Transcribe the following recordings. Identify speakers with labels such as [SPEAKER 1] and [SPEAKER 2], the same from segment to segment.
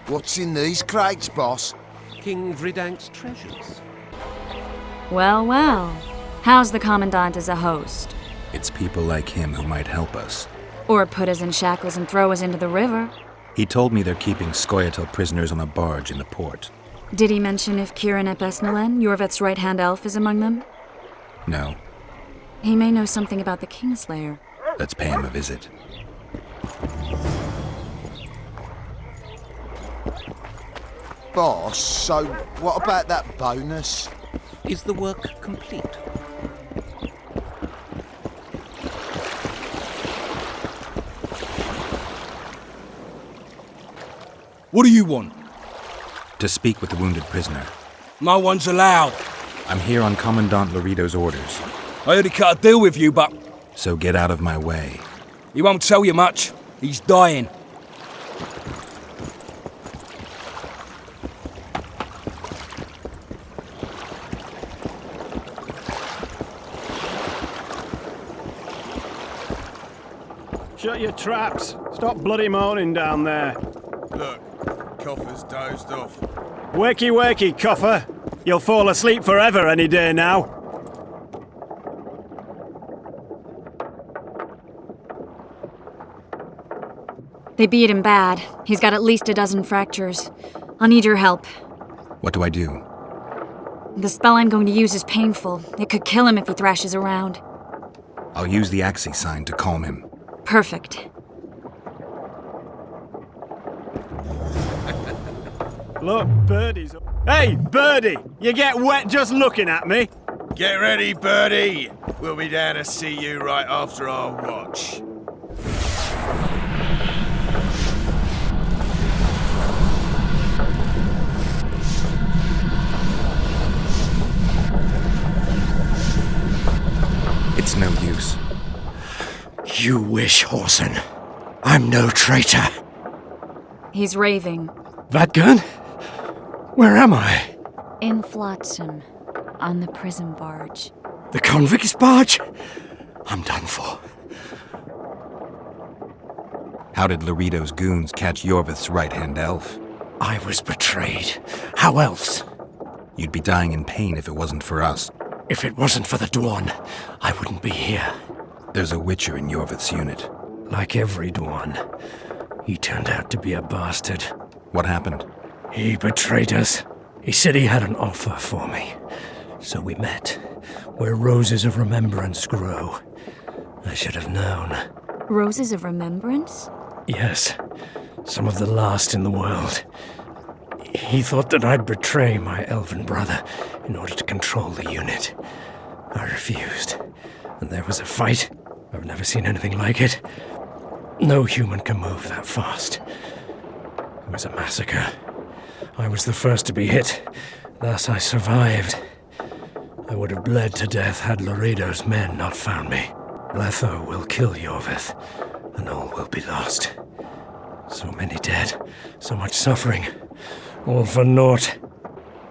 [SPEAKER 1] What's in these crates, boss?
[SPEAKER 2] King Vridank's treasures.
[SPEAKER 3] Well, well. How's the Commandant as a host?
[SPEAKER 4] It's people like him who might help us.
[SPEAKER 3] Or put us in shackles and throw us into the river.
[SPEAKER 4] He told me they're keeping Scoia'tael prisoners on a barge in the port.
[SPEAKER 3] Did he mention if Kieran ep Esnalen, Iorveth's right-hand elf, is among them?
[SPEAKER 4] No.
[SPEAKER 3] He may know something about the Kingslayer.
[SPEAKER 4] Let's pay him a visit.
[SPEAKER 1] Boss, so what about that bonus?
[SPEAKER 2] Is the work complete?
[SPEAKER 5] What do you want?
[SPEAKER 4] To speak with the wounded prisoner.
[SPEAKER 5] No one's allowed.
[SPEAKER 4] I'm here on Commandant Loredo's orders.
[SPEAKER 5] I already cut a deal with you, but
[SPEAKER 4] So get out of my way.
[SPEAKER 5] he won't tell you much. He's dying.
[SPEAKER 6] Shut your traps. Stop bloody moaning down there.
[SPEAKER 7] Look, Coffer's dozed off.
[SPEAKER 6] Wakey, wakey, Coffer. You'll fall asleep forever any day now.
[SPEAKER 3] They beat him bad. He's got at least a dozen fractures. I'll need your help.
[SPEAKER 4] What do I do?
[SPEAKER 3] The spell I'm going to use is painful. It could kill him if he thrashes around.
[SPEAKER 4] I'll use the Axie sign to calm him.
[SPEAKER 3] Perfect.
[SPEAKER 6] Look, Birdie's... Hey, Birdie! You get wet just looking at me.
[SPEAKER 7] Get ready, Birdie! We'll be down to see you right after our watch.
[SPEAKER 4] It's no use.
[SPEAKER 8] You wish, Horson. I'm no traitor.
[SPEAKER 3] He's raving.
[SPEAKER 8] Vadgun? Where am I?
[SPEAKER 3] In Flotsam. On the prison barge.
[SPEAKER 8] The convict's barge? I'm done for.
[SPEAKER 4] How did Loredo's goons catch Iorveth's right-hand elf?
[SPEAKER 8] I was betrayed. How else?
[SPEAKER 4] You'd be dying in pain if it wasn't for us.
[SPEAKER 8] If it wasn't for the Dwarn, I wouldn't be here.
[SPEAKER 4] There's a Witcher in Iorveth's unit.
[SPEAKER 8] Like every Dwarn, he turned out to be a bastard.
[SPEAKER 4] What happened?
[SPEAKER 8] He betrayed us. He said he had an offer for me. So we met, where roses of remembrance grow. I should have known.
[SPEAKER 3] Roses of Remembrance?
[SPEAKER 8] Yes, some of the last in the world. He thought that I'd betray my elven brother in order to control the unit. I refused, and there was a fight. I've never seen anything like it. No human can move that fast. It was a massacre. I was the first to be hit, thus I survived. I would have bled to death had Loredo's men not found me. Letho will kill Iorveth, and all will be lost. So many dead, so much suffering, all for naught.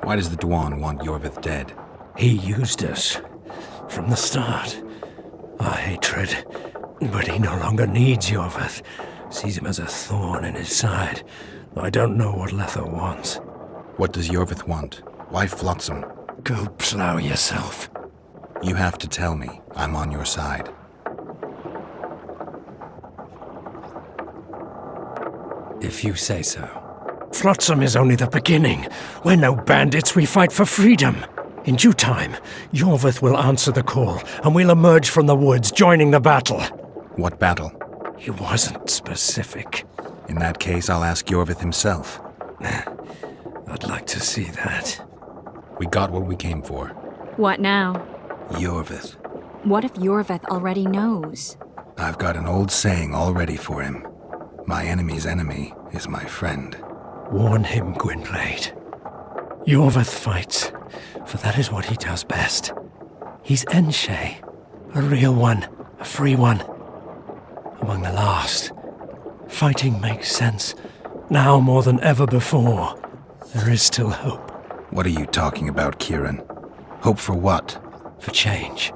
[SPEAKER 4] Why does the Dwarn want Iorveth dead?
[SPEAKER 8] He used us from the start. Our hatred, but he no longer needs Iorveth. Sees him as a thorn in his side. I don't know what Letho wants.
[SPEAKER 4] What does Iorveth want? Why Flotsam?
[SPEAKER 8] Go plow yourself.
[SPEAKER 4] You have to tell me. I'm on your side.
[SPEAKER 8] If you say so. Flotsam is only the beginning. We're no bandits, we fight for freedom. In due time, Iorveth will answer the call, and we'll emerge from the woods, joining the battle.
[SPEAKER 4] What battle?
[SPEAKER 8] He wasn't specific.
[SPEAKER 4] In that case, I'll ask Iorveth himself.
[SPEAKER 8] I'd like to see that.
[SPEAKER 4] We got what we came for.
[SPEAKER 3] What now?
[SPEAKER 4] Iorveth.
[SPEAKER 3] What if Iorveth already knows?
[SPEAKER 4] I've got an old saying all ready for him. My enemy's enemy is my friend.
[SPEAKER 8] Warn him, Gwynblade. Iorveth fights, for that is what he does best. He's Enshe, a real one, a free one. Among the last. Fighting makes sense. Now more than ever before, there is still hope.
[SPEAKER 4] What are you talking about, Kieran? Hope for what?
[SPEAKER 8] For change.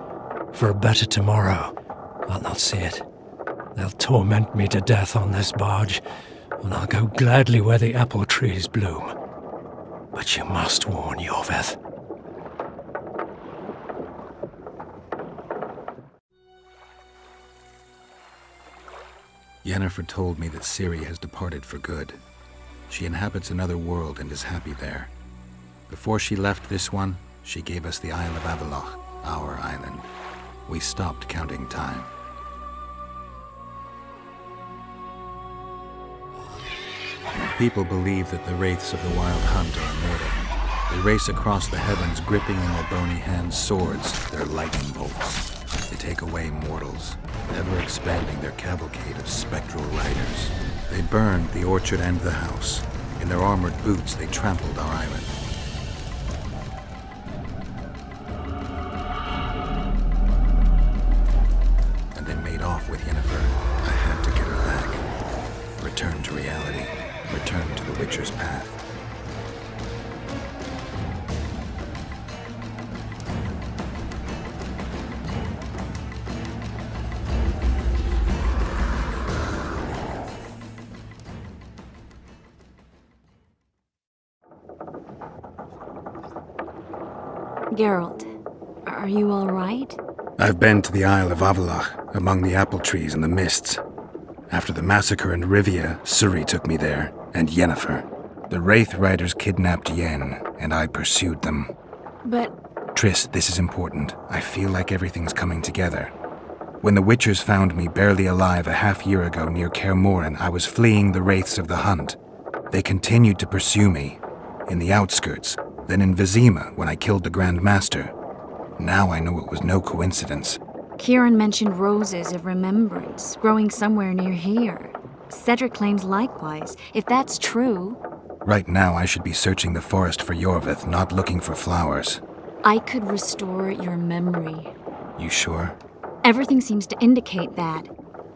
[SPEAKER 8] For a better tomorrow. I'll not see it. They'll torment me to death on this barge, and I'll go gladly where the apple trees bloom. But you must warn Iorveth.
[SPEAKER 4] Yennefer told me that Ciri has departed for good. She inhabits another world and is happy there. Before she left this one, she gave us the Isle of Avallac'h, our island. We stopped counting time. People believe that the wraiths of the Wild Hunt are immortal. They race across the heavens, gripping in their bony hands swords, their lightning bolts. They take away mortals, ever expanding their cavalcade of spectral riders. They burned the orchard and the house. In their armored boots, they trampled our island. And they made off with Yennefer. I had to get her back. Return to reality. Return to the Witcher's path.
[SPEAKER 3] Geralt, are you all right?
[SPEAKER 4] I've been to the Isle of Avallac'h, among the apple trees and the mists. After the massacre in Rivia, Ciri took me there, and Yennefer. The Wraith Riders kidnapped Yen, and I pursued them.
[SPEAKER 3] But...
[SPEAKER 4] Triss, this is important. I feel like everything's coming together. When the Witchers found me barely alive a half-year ago near Kaer Morhen, I was fleeing the Wraiths of the Hunt. They continued to pursue me, in the outskirts, then in Vizima when I killed the Grand Master. Now I know it was no coincidence.
[SPEAKER 3] Kieran mentioned roses of remembrance growing somewhere near here. Cedric claims likewise. If that's true...
[SPEAKER 4] Right now I should be searching the forest for Iorveth, not looking for flowers.
[SPEAKER 3] I could restore your memory.
[SPEAKER 4] You sure?
[SPEAKER 3] Everything seems to indicate that.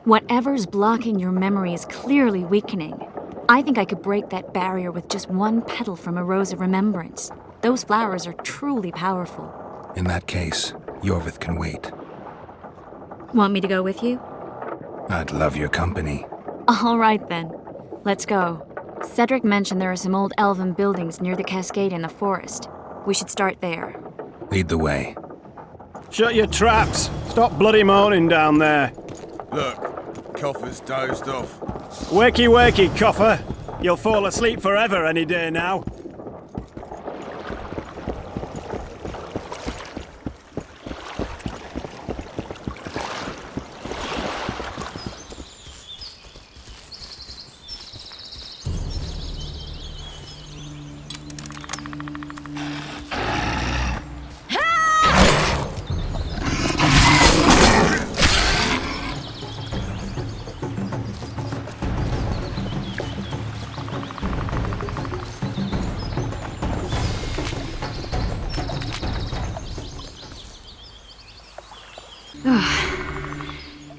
[SPEAKER 3] Whatever's blocking your memory is clearly weakening. I think I could break that barrier with just one petal from a rose of remembrance. Those flowers are truly powerful.
[SPEAKER 4] In that case, Iorveth can wait.
[SPEAKER 3] Want me to go with you?
[SPEAKER 4] I'd love your company.
[SPEAKER 3] All right then. Let's go. Cedric mentioned there are some old elven buildings near the cascade in the forest. We should start there.
[SPEAKER 4] Lead the way.
[SPEAKER 6] Shut your traps! Stop bloody moaning down there!
[SPEAKER 7] Look, Coffer's dozed off.
[SPEAKER 6] Wakey wakey, Coffer! You'll fall asleep forever any day now.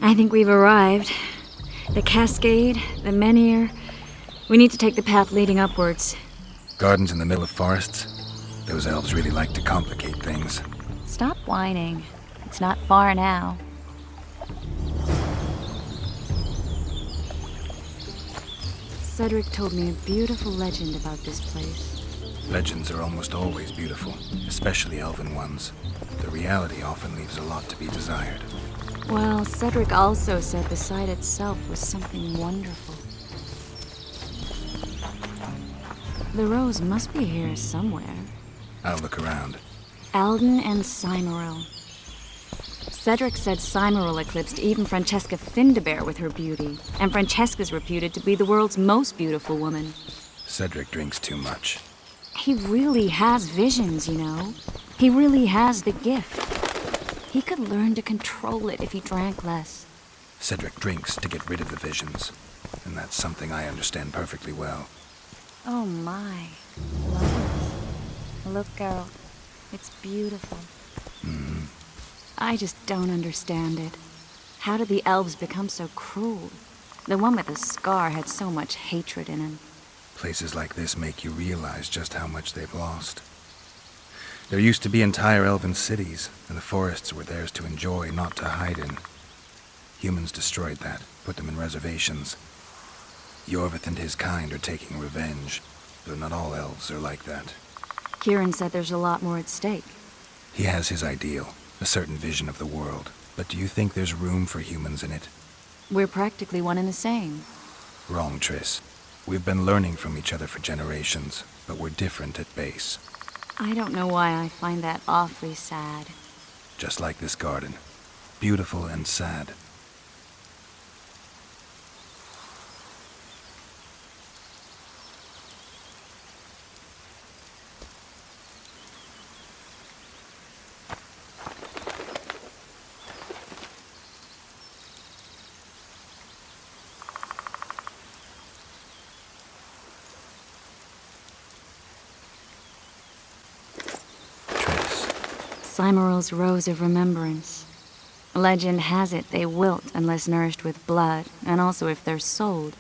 [SPEAKER 3] I think we've arrived. The cascade, the menhir. We need to take the path leading upwards.
[SPEAKER 4] Gardens in the middle of forests? Those elves really like to complicate things.
[SPEAKER 3] Stop whining. It's not far now. Cedric told me a beautiful legend about this place.
[SPEAKER 4] Legends are almost always beautiful, especially elven ones. The reality often leaves a lot to be desired.
[SPEAKER 3] Well, Cedric also said the site itself was something wonderful. The rose must be here somewhere.
[SPEAKER 4] I'll look around.
[SPEAKER 3] Alden and Cymoril. Cedric said Cymoril eclipsed even Francesca Findabair with her beauty, and Francesca's reputed to be the world's most beautiful woman.
[SPEAKER 4] Cedric drinks too much.
[SPEAKER 3] He really has visions, you know. He really has the gift. He could learn to control it if he drank less.
[SPEAKER 4] Cedric drinks to get rid of the visions, and that's something I understand perfectly well.
[SPEAKER 3] Oh my. Love it. Look, Geralt. It's beautiful. I just don't understand it. How did the elves become so cruel? The one with the scar had so much hatred in him.
[SPEAKER 4] Places like this make you realize just how much they've lost. There used to be entire elven cities, and the forests were theirs to enjoy, not to hide in. Humans destroyed that, put them in reservations. Iorveth and his kind are taking revenge, though not all elves are like that.
[SPEAKER 3] Kieran said there's a lot more at stake.
[SPEAKER 4] He has his ideal, a certain vision of the world. But do you think there's room for humans in it?
[SPEAKER 3] We're practically one and the same.
[SPEAKER 4] Wrong, Triss. We've been learning from each other for generations, but we're different at base.
[SPEAKER 3] I don't know why I find that awfully sad.
[SPEAKER 4] Just like this garden. Beautiful and sad.
[SPEAKER 3] Cymoral's Rose of Remembrance. Legend has it they wilt unless nourished with blood, and also if they're sold.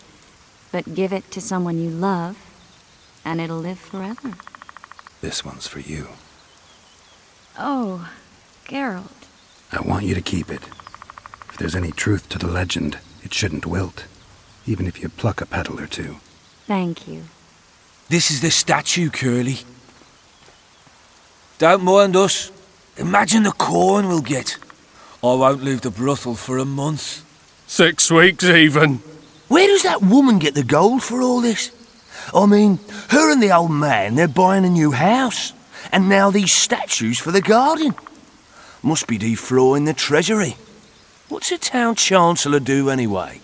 [SPEAKER 3] But give it to someone you love, and it'll live forever.
[SPEAKER 4] This one's for you.
[SPEAKER 3] Oh, Geralt.
[SPEAKER 4] I want you to keep it. If there's any truth to the legend, it shouldn't wilt, even if you pluck a petal or two.
[SPEAKER 3] Thank you.
[SPEAKER 5] This is the statue, Curly. Don't mind us. Imagine the corn we'll get. I won't leave the brothel for a month.
[SPEAKER 8] 6 weeks even.
[SPEAKER 9] Where does that woman get the gold for all this? I mean, her and the old man, they're buying a new house. And now these statues for the garden. Must be defraying the treasury. What's a town chancellor do anyway?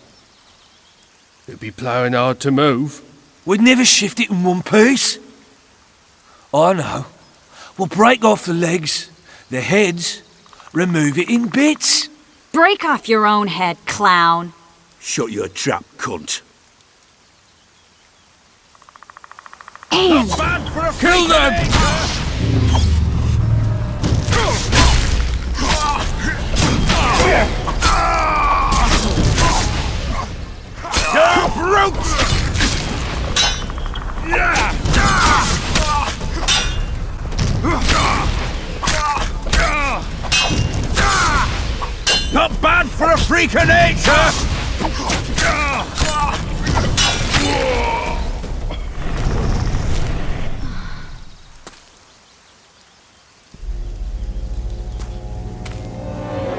[SPEAKER 8] It'd be ploughing hard to move.
[SPEAKER 5] We'd never shift it in one piece. I know. We'll break off the legs, the heads, remove it in bits.
[SPEAKER 3] Break off your own head, clown.
[SPEAKER 9] Shut your trap, cunt.
[SPEAKER 3] And
[SPEAKER 8] Kill them!
[SPEAKER 7] Not bad for a freak of nature!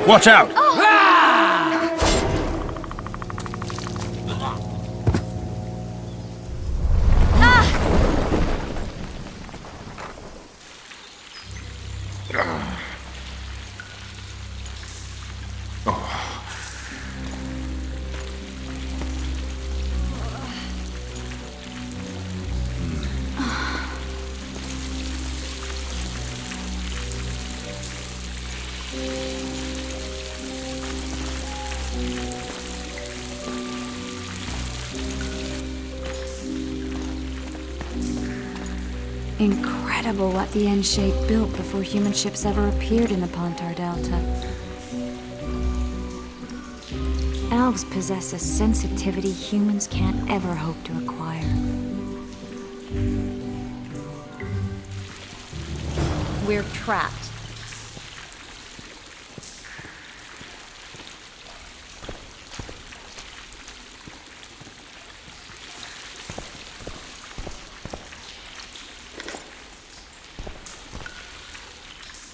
[SPEAKER 8] Watch out!
[SPEAKER 3] Incredible what the N-shape built before human ships ever appeared in the Pontar Delta. Elves possess a sensitivity humans can't ever hope to acquire. We're trapped.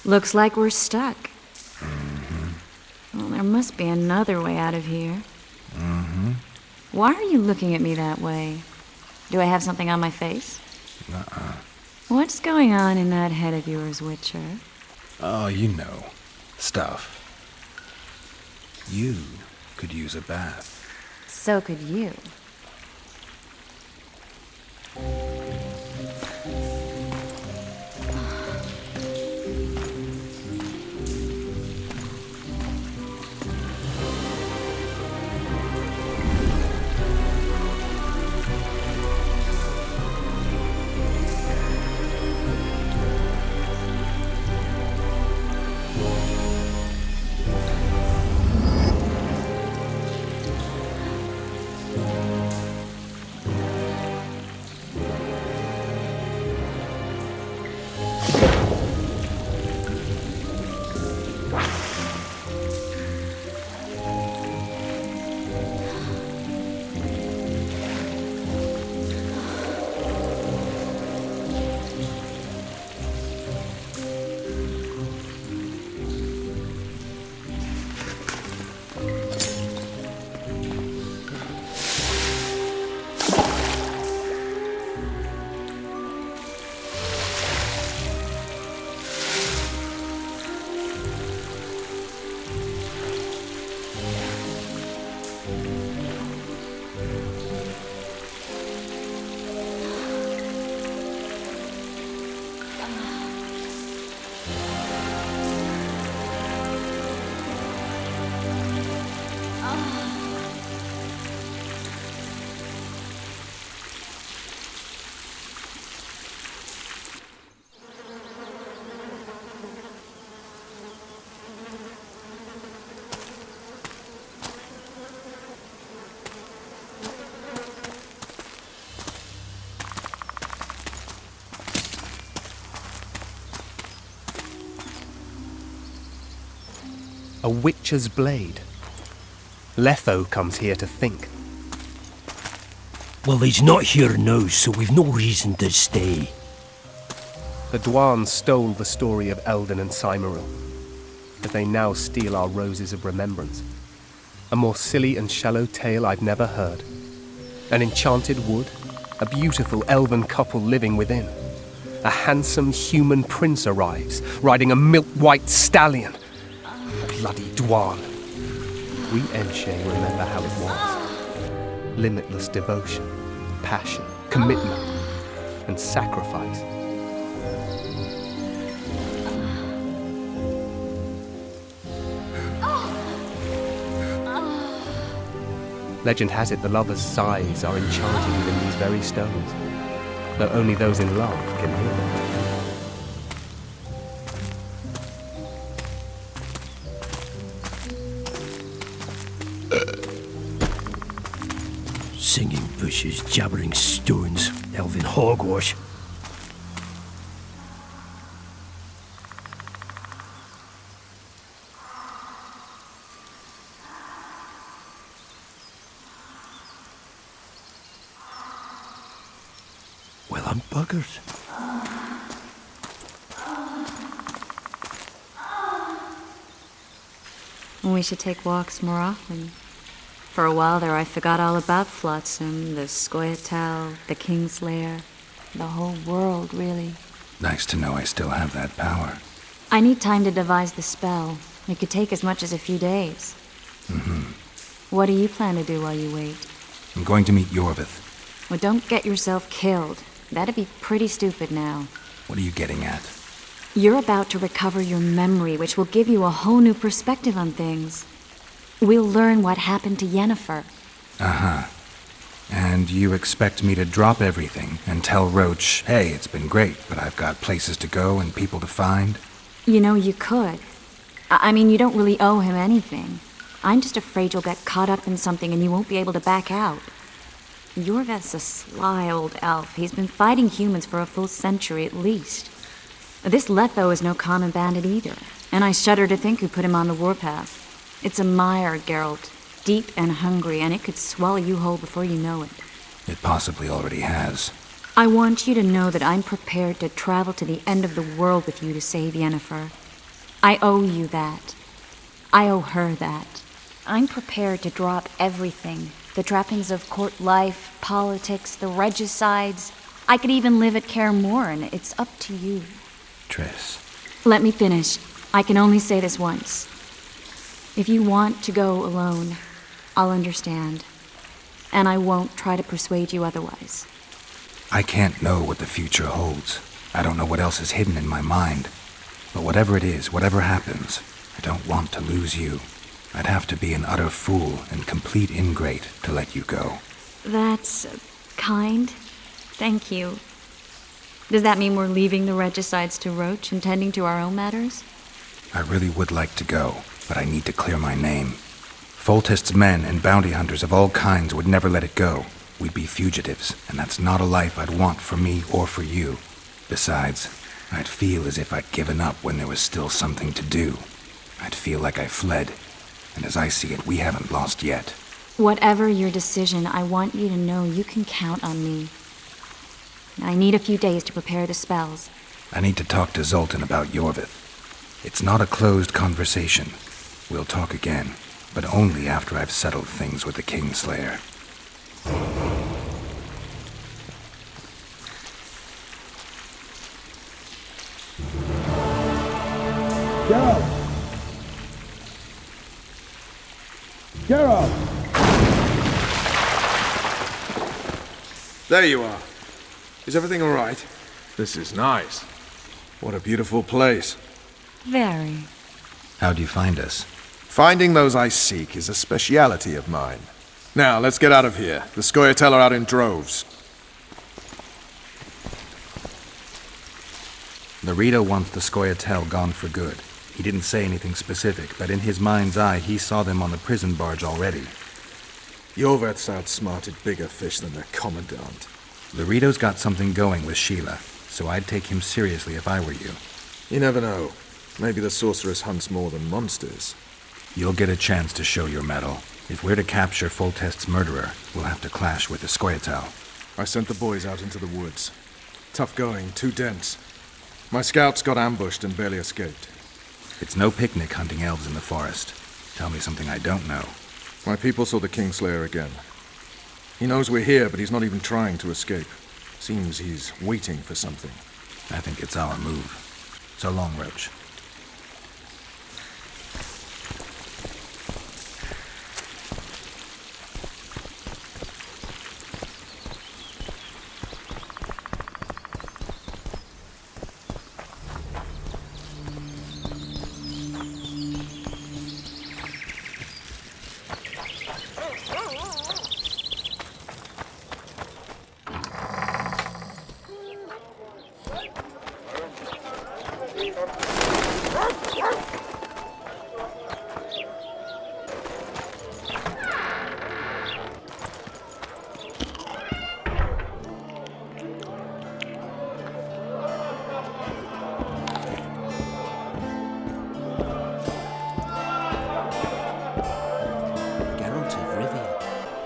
[SPEAKER 3] Looks like we're stuck. Well, there must be another way out of here. Why are you looking at me that way? Do I have something on my face? What's going on in that head of yours, Witcher?
[SPEAKER 4] Oh, you know. Stuff. You could use a bath.
[SPEAKER 3] So could you.
[SPEAKER 10] A witcher's blade. Letho comes here to think.
[SPEAKER 8] Well, he's not here now, so we've no reason to stay.
[SPEAKER 10] The Dwaan stole the story of Eldon and Cymoril, but they now steal our roses of remembrance. A more silly and shallow tale I've never heard. An enchanted wood, a beautiful elven couple living within. A handsome human prince arrives, riding a milk-white stallion. Bloody Dwaan. We Enshe remember how it was. Limitless devotion, passion, commitment, and sacrifice. Legend has it the lovers' sighs are enchanted within these very stones, though only those in love can hear them.
[SPEAKER 8] Singing bushes, jabbering stones, elven hogwash. Well, I'm buggered.
[SPEAKER 3] We should take walks more often. For a while there I forgot all about Flotsam, the Scoia'tael, the Kingslayer, the whole world, really.
[SPEAKER 4] Nice to know I still have that power.
[SPEAKER 3] I need time to devise the spell. It could take as much as a few days. What do you plan to do while you wait?
[SPEAKER 4] I'm going to meet Iorveth.
[SPEAKER 3] Well, don't get yourself killed. That'd be pretty stupid now.
[SPEAKER 4] What are you getting at?
[SPEAKER 3] You're about to recover your memory, which will give you a whole new perspective on things. We'll learn what happened to Yennefer.
[SPEAKER 4] Uh-huh. And you expect me to drop everything and tell Roche, hey, it's been great, but I've got places to go and people to find?
[SPEAKER 3] You know, you could. I mean, you don't really owe him anything. I'm just afraid you'll get caught up in something and you won't be able to back out. Iorveth's a sly old elf. He's been fighting humans for a full century at least. This Letho is no common bandit either, and I shudder to think who put him on the warpath. It's a mire, Geralt, deep and hungry, and it could swallow you whole before you know it.
[SPEAKER 4] It possibly already has.
[SPEAKER 3] I want you to know that I'm prepared to travel to the end of the world with you to save Yennefer. I owe you that. I owe her that. I'm prepared to drop everything. The trappings of court life, politics, the regicides. I could even live at Kaer Morhen. It's up to you.
[SPEAKER 4] Triss.
[SPEAKER 3] Let me finish. I can only say this once. If you want to go alone, I'll understand. And I won't try to persuade you otherwise.
[SPEAKER 4] I can't know what the future holds. I don't know what else is hidden in my mind. But whatever it is, whatever happens, I don't want to lose you. I'd have to be an utter fool and complete ingrate to let you go.
[SPEAKER 3] That's kind. Thank you. Does that mean we're leaving the regicides to Roche and tending to our own matters?
[SPEAKER 4] I really would like to go, but I need to clear my name. Foltest's men and bounty hunters of all kinds would never let it go. We'd be fugitives, and that's not a life I'd want for me or for you. Besides, I'd feel as if I'd given up when there was still something to do. I'd feel like I fled, and as I see it, we haven't lost yet.
[SPEAKER 3] Whatever your decision, I want you to know you can count on me. I need a few days to prepare the spells.
[SPEAKER 4] I need to talk to Zoltan about Iorveth. It's not a closed conversation. We'll talk again, but only after I've settled things with the Kingslayer.
[SPEAKER 11] Geralt! Geralt!
[SPEAKER 7] There you are. Is everything all right?
[SPEAKER 12] This is nice.
[SPEAKER 7] What a beautiful place.
[SPEAKER 3] Very.
[SPEAKER 4] How'd you find us?
[SPEAKER 7] Finding those I seek is a speciality of mine. Now, let's get out of here. The Scoia'tael are out in droves.
[SPEAKER 4] Loredo wants the Scoia'tael gone for good. He didn't say anything specific, but in his mind's eye, he saw them on the prison barge already.
[SPEAKER 7] Iorveth's outsmarted bigger fish than their commandant.
[SPEAKER 4] Loredo's got something going with Sheila, so I'd take him seriously if I were you.
[SPEAKER 7] You never know. Maybe the sorceress hunts more than monsters.
[SPEAKER 4] You'll get a chance to show your mettle. If we're to capture Foltest's murderer, we'll have to clash with the Scoia'tael.
[SPEAKER 7] I sent the boys out into the woods. Tough going, too dense. My scouts got ambushed and barely escaped.
[SPEAKER 4] It's no picnic hunting elves in the forest. Tell me something I don't know.
[SPEAKER 7] My people saw the Kingslayer again. He knows we're here, but he's not even trying to escape. Seems he's waiting for something.
[SPEAKER 4] I think it's our move. So long, Roche.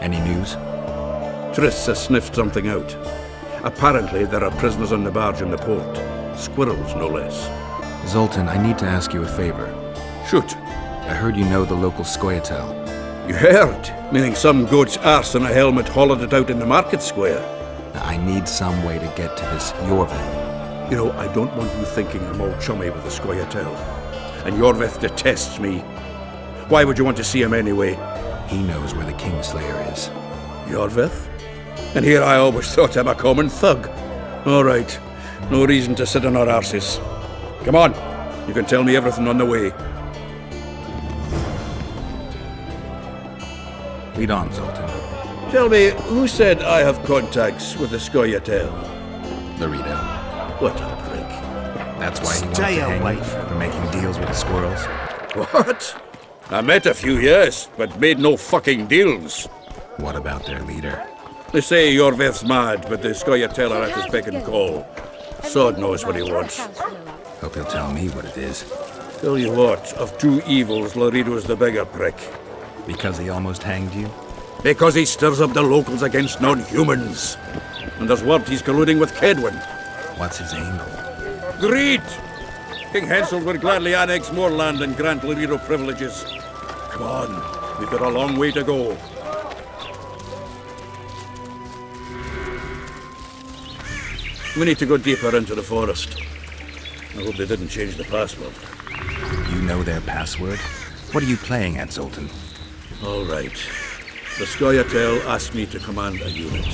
[SPEAKER 4] Any news?
[SPEAKER 11] Triss has sniffed something out. Apparently, there are prisoners on the barge in the port. Squirrels, no less.
[SPEAKER 4] Zoltan, I need to ask you a favor.
[SPEAKER 11] Shoot.
[SPEAKER 4] I heard you know the local Scoia'tael.
[SPEAKER 11] You heard? Meaning some goat's arse in a helmet hollowed it out in the market square.
[SPEAKER 4] I need some way to get to this Iorveth.
[SPEAKER 11] You know, I don't want you thinking I'm all chummy with the Scoia'tael. And Iorveth detests me. Why would you want to see him anyway?
[SPEAKER 4] He knows where the Kingslayer is.
[SPEAKER 11] Iorveth? And here I always thought him a common thug. All right. No reason to sit on our arses. Come on. You can tell me everything on the way.
[SPEAKER 4] Lead on, Zoltan.
[SPEAKER 11] Tell me, who said I have contacts with the Scoia'tael?
[SPEAKER 4] Loredo.
[SPEAKER 11] What a prick.
[SPEAKER 4] That's why he wanted to hang you for making deals with the squirrels.
[SPEAKER 11] What? I met a few, yes, but made no fucking deals.
[SPEAKER 4] What about their leader?
[SPEAKER 11] They say Iorveth's mad, but the Scoia'tael are at his beck and call. Sod knows what he wants.
[SPEAKER 4] Hope he'll tell me what it is.
[SPEAKER 11] Tell you what, of two evils, Loredo's the bigger prick.
[SPEAKER 4] Because he almost hanged you?
[SPEAKER 11] Because he stirs up the locals against non-humans. And there's word he's colluding with Kedwin.
[SPEAKER 4] What's his angle?
[SPEAKER 11] Greed! King Hansel would gladly annex more land and grant Loredo privileges. Come on, we've got a long way to go. We need to go deeper into the forest. I hope they didn't change the password.
[SPEAKER 4] You know their password? What are you playing at, Zoltan?
[SPEAKER 11] All right. The Scoia'tael asked me to command a unit.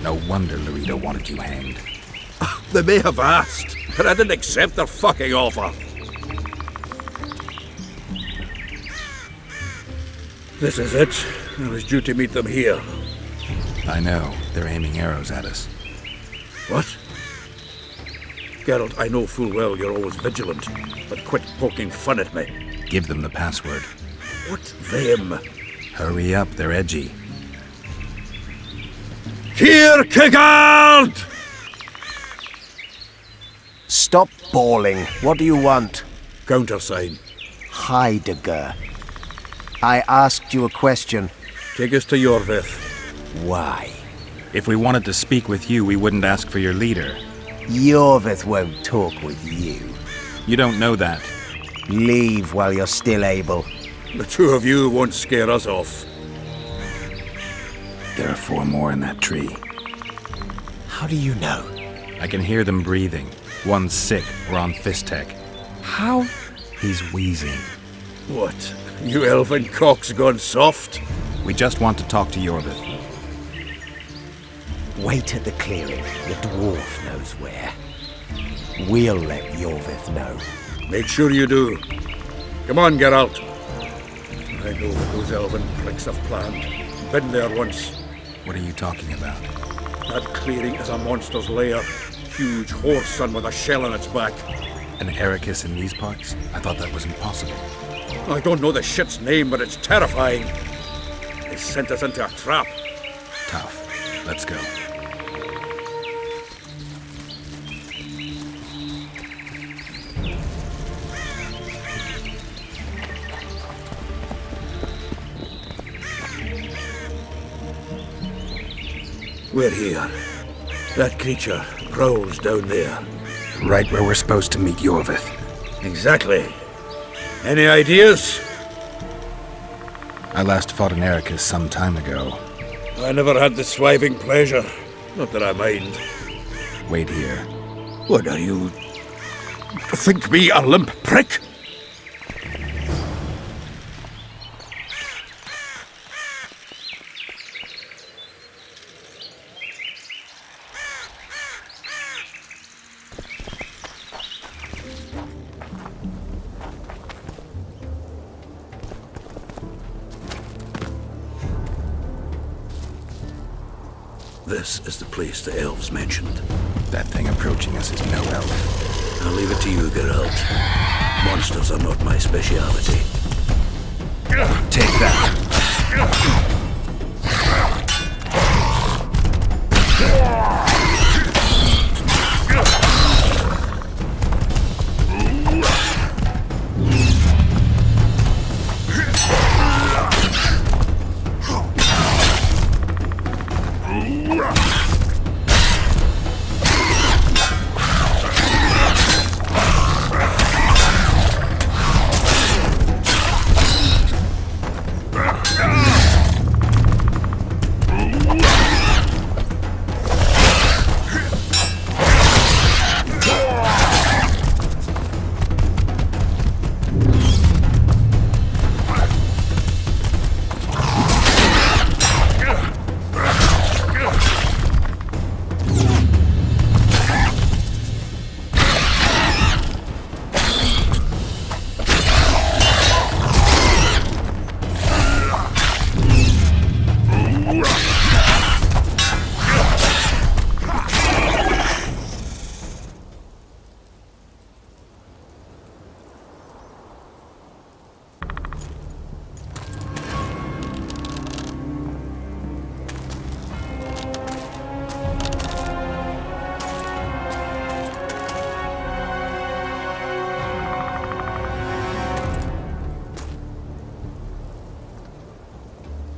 [SPEAKER 4] No wonder Loredo wanted you hanged.
[SPEAKER 11] They may have asked, but I didn't accept their fucking offer. This is it. I was due to meet them here.
[SPEAKER 4] I know. They're aiming arrows at us.
[SPEAKER 11] What? Geralt, I know full well you're always vigilant, but quit poking fun at me.
[SPEAKER 4] Give them the password.
[SPEAKER 11] What them?
[SPEAKER 4] Hurry up, they're edgy.
[SPEAKER 11] Here, Kigard!
[SPEAKER 9] Stop bawling. What do you want?
[SPEAKER 11] Countersign.
[SPEAKER 9] Heidegger. I asked you a question.
[SPEAKER 11] Take us to Iorveth.
[SPEAKER 9] Why?
[SPEAKER 4] If we wanted to speak with you, we wouldn't ask for your leader.
[SPEAKER 9] Iorveth won't talk with you.
[SPEAKER 4] You don't know that.
[SPEAKER 9] Leave while you're still able.
[SPEAKER 11] The two of you won't scare us off.
[SPEAKER 4] There are 4 more in that tree.
[SPEAKER 9] How do you know?
[SPEAKER 4] I can hear them breathing. One's sick or on Fistek.
[SPEAKER 9] How?
[SPEAKER 4] He's wheezing.
[SPEAKER 11] What? You elven cock's gone soft?
[SPEAKER 4] We just want to talk to Iorveth.
[SPEAKER 9] Wait at the clearing. The dwarf knows where. We'll let Iorveth know.
[SPEAKER 11] Make sure you do. Come on, Geralt. I know what those elven pricks have planned. Been there once.
[SPEAKER 4] What are you talking about?
[SPEAKER 11] That clearing is a monster's lair. Huge horse son with a shell on its back.
[SPEAKER 4] An Ericus in these parts? I thought that was impossible.
[SPEAKER 11] I don't know the shit's name, but it's terrifying. They sent us into a trap.
[SPEAKER 4] Tough. Let's go.
[SPEAKER 11] We're here. That creature prowls down there.
[SPEAKER 4] Right where we're supposed to meet Iorveth.
[SPEAKER 11] Exactly. Any ideas?
[SPEAKER 4] I last fought an Ericus some time ago.
[SPEAKER 11] I never had the swiving pleasure. Not that I mind.
[SPEAKER 4] Wait here.
[SPEAKER 11] What are you... think me a limp prick? This is the place the elves mentioned.
[SPEAKER 4] That thing approaching us is no elf.
[SPEAKER 11] I'll leave it to you, Geralt. Monsters are not my speciality.
[SPEAKER 4] Take that.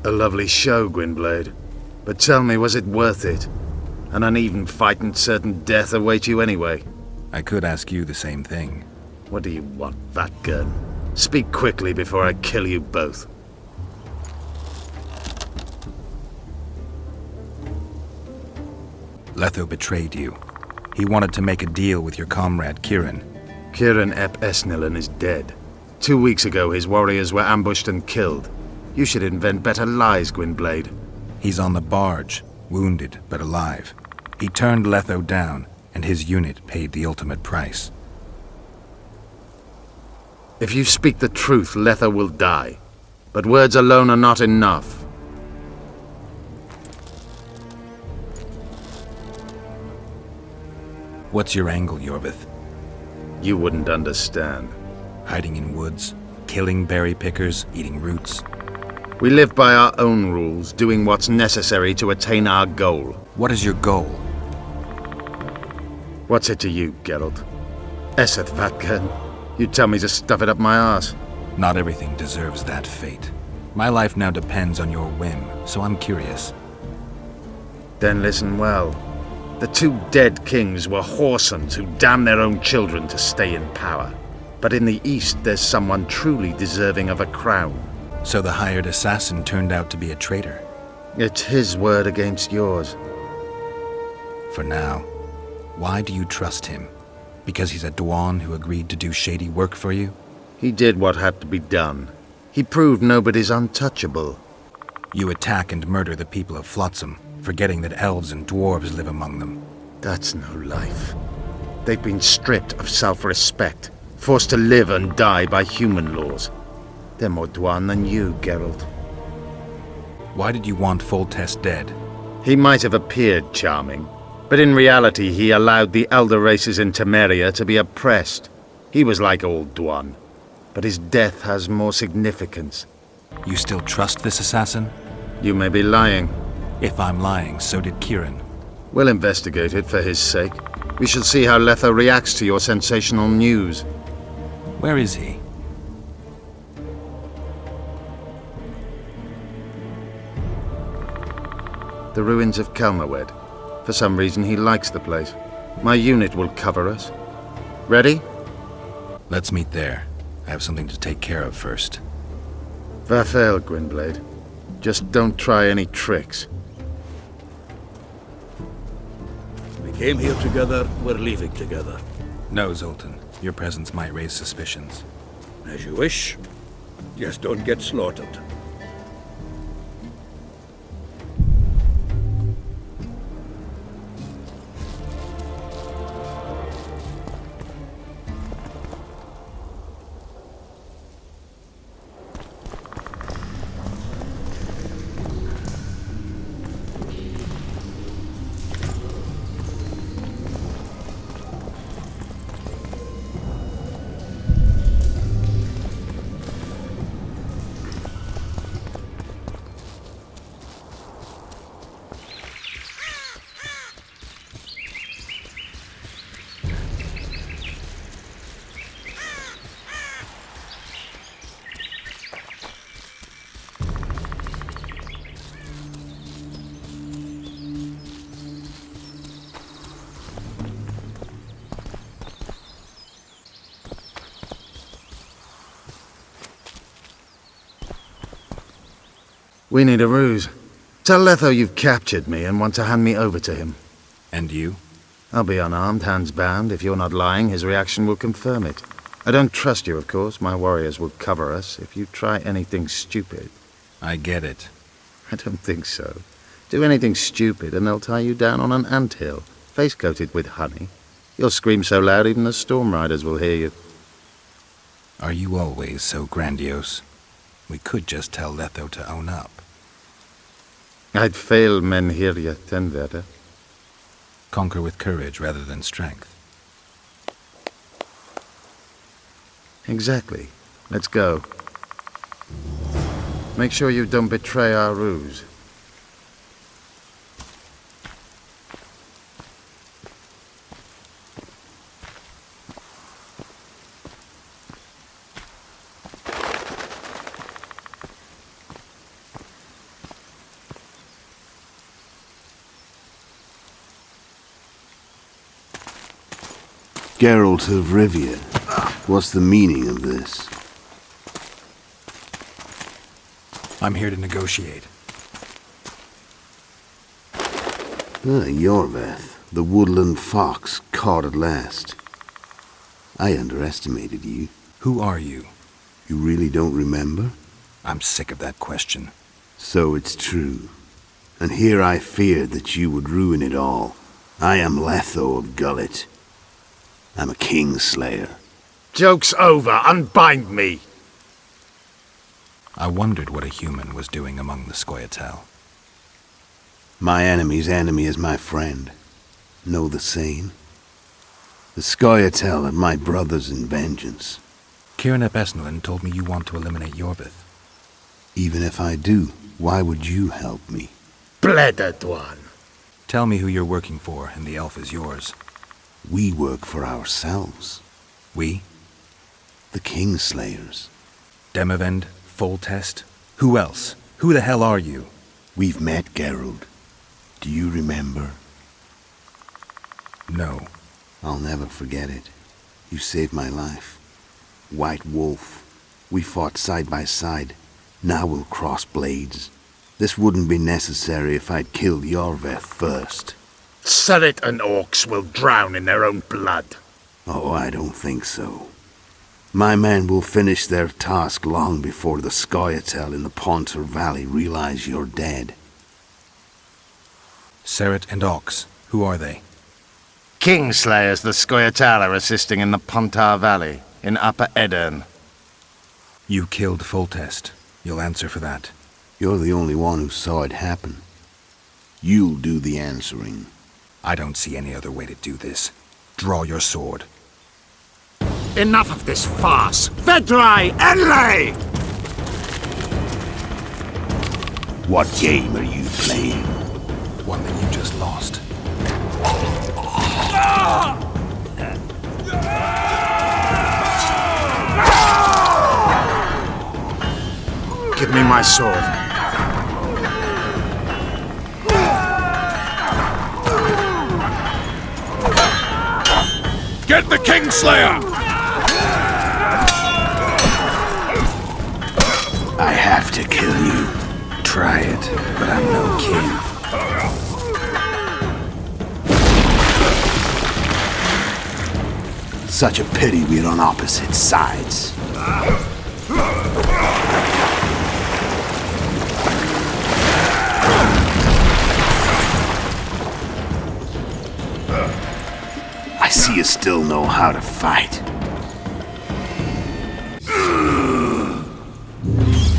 [SPEAKER 12] A lovely show, Gwynblade. But tell me, was it worth it? An uneven fight and certain death await you anyway.
[SPEAKER 4] I could ask you the same thing.
[SPEAKER 12] What do you want, Vatgun? Speak quickly before I kill you both.
[SPEAKER 4] Letho betrayed you. He wanted to make a deal with your comrade, Kieran.
[SPEAKER 12] Kieran Ep Esnilin is dead. 2 weeks ago, his warriors were ambushed and killed. You should invent better lies, Gwynblade.
[SPEAKER 4] He's on the barge, wounded but alive. He turned Letho down, and his unit paid the ultimate price.
[SPEAKER 12] If you speak the truth, Letho will die. But words alone are not enough.
[SPEAKER 4] What's your angle, Iorveth?
[SPEAKER 12] You wouldn't understand.
[SPEAKER 4] Hiding in woods, killing berry pickers, eating roots.
[SPEAKER 12] We live by our own rules, doing what's necessary to attain our goal.
[SPEAKER 4] What is your goal?
[SPEAKER 12] What's it to you, Geralt? Esseth Vatgun. You tell me to stuff it up my arse.
[SPEAKER 4] Not everything deserves that fate. My life now depends on your whim, so I'm curious.
[SPEAKER 12] Then listen well. The 2 dead kings were whoresons who damned their own children to stay in power. But in the East, there's someone truly deserving of a crown.
[SPEAKER 4] So the hired assassin turned out to be a traitor?
[SPEAKER 12] It's his word against yours.
[SPEAKER 4] For now. Why do you trust him? Because he's a Dwan who agreed to do shady work for you?
[SPEAKER 12] He did what had to be done. He proved nobody's untouchable.
[SPEAKER 4] You attack and murder the people of Flotsam, forgetting that elves and dwarves live among them.
[SPEAKER 12] That's no life. They've been stripped of self-respect, forced to live and die by human laws. They're more Dwan than you, Geralt.
[SPEAKER 4] Why did you want Foltest dead?
[SPEAKER 12] He might have appeared charming, but in reality he allowed the elder races in Temeria to be oppressed. He was like old Dwan, but his death has more significance.
[SPEAKER 4] You still trust this assassin?
[SPEAKER 12] You may be lying.
[SPEAKER 4] If I'm lying, so did Kieran.
[SPEAKER 12] We'll investigate it for his sake. We shall see how Letho reacts to your sensational news.
[SPEAKER 4] Where is he?
[SPEAKER 12] The ruins of Kelmawed. For some reason he likes the place. My unit will cover us. Ready?
[SPEAKER 4] Let's meet there. I have something to take care of first.
[SPEAKER 12] Vafael, Gwynblade. Just don't try any tricks.
[SPEAKER 11] We came here together, we're leaving together.
[SPEAKER 4] No, Zoltan. Your presence might raise suspicions.
[SPEAKER 11] As you wish. Just don't get slaughtered.
[SPEAKER 12] We need a ruse. Tell Letho you've captured me and want to hand me over to him.
[SPEAKER 4] And you?
[SPEAKER 12] I'll be unarmed, hands bound. If you're not lying, his reaction will confirm it. I don't trust you, of course. My warriors will cover us if you try anything stupid.
[SPEAKER 4] I get it.
[SPEAKER 12] I don't think so. Do anything stupid and they'll tie you down on an anthill, face-coated with honey. You'll scream so loud even the storm riders will hear you.
[SPEAKER 4] Are you always so grandiose? We could just tell Letho to own up.
[SPEAKER 12] I'd fail Menhirya Tenvere.
[SPEAKER 4] Conquer with courage rather than strength.
[SPEAKER 12] Exactly. Let's go. Make sure you don't betray our ruse.
[SPEAKER 13] Geralt of Rivia, what's the meaning of this?
[SPEAKER 4] I'm here to negotiate.
[SPEAKER 13] Iorveth, the woodland fox, caught at last. I underestimated you.
[SPEAKER 4] Who are you?
[SPEAKER 13] You really don't remember?
[SPEAKER 4] I'm sick of that question.
[SPEAKER 13] So it's true. And here I feared that you would ruin it all. I am Letho of Gullet. I'm a Kingslayer.
[SPEAKER 12] Joke's over. Unbind me.
[SPEAKER 4] I wondered what a human was doing among the Scoia'tael.
[SPEAKER 13] My enemy's enemy is my friend. Know the saying? The Scoia'tael are my brothers in vengeance.
[SPEAKER 4] Kieran ap Esnalin told me you want to eliminate Iorveth.
[SPEAKER 13] Even if I do, why would you help me?
[SPEAKER 12] Bleda Dwan.
[SPEAKER 4] Tell me who you're working for, and the elf is yours.
[SPEAKER 13] We work for ourselves.
[SPEAKER 4] We?
[SPEAKER 13] The Kingslayers.
[SPEAKER 4] Demavend? Foltest? Who else? Who the hell are you?
[SPEAKER 13] We've met, Geralt. Do you remember?
[SPEAKER 4] No.
[SPEAKER 13] I'll never forget it. You saved my life. White Wolf. We fought side by side. Now we'll cross blades. This wouldn't be necessary if I'd killed Iorveth first.
[SPEAKER 12] Surret and orcs will drown in their own blood.
[SPEAKER 13] Oh, I don't think so. My men will finish their task long before the Scoia'tael in the Pontar Valley realize you're dead.
[SPEAKER 4] Surret and Ox, who are they?
[SPEAKER 12] Kingslayers the Scoia'tael are assisting in the Pontar Valley, in Upper Edirn.
[SPEAKER 4] You killed Foltest. You'll answer for that.
[SPEAKER 13] You're the only one who saw it happen. You'll do the answering.
[SPEAKER 4] I don't see any other way to do this. Draw your sword.
[SPEAKER 9] Enough of this farce! Vedrai, Enlay! What game are you playing?
[SPEAKER 4] One that you just lost.
[SPEAKER 12] Give me my sword.
[SPEAKER 7] Get the Kingslayer!
[SPEAKER 13] I have to kill you.
[SPEAKER 4] Try it, but I'm no king.
[SPEAKER 13] Such a pity we're on opposite sides. I see you still know how to fight.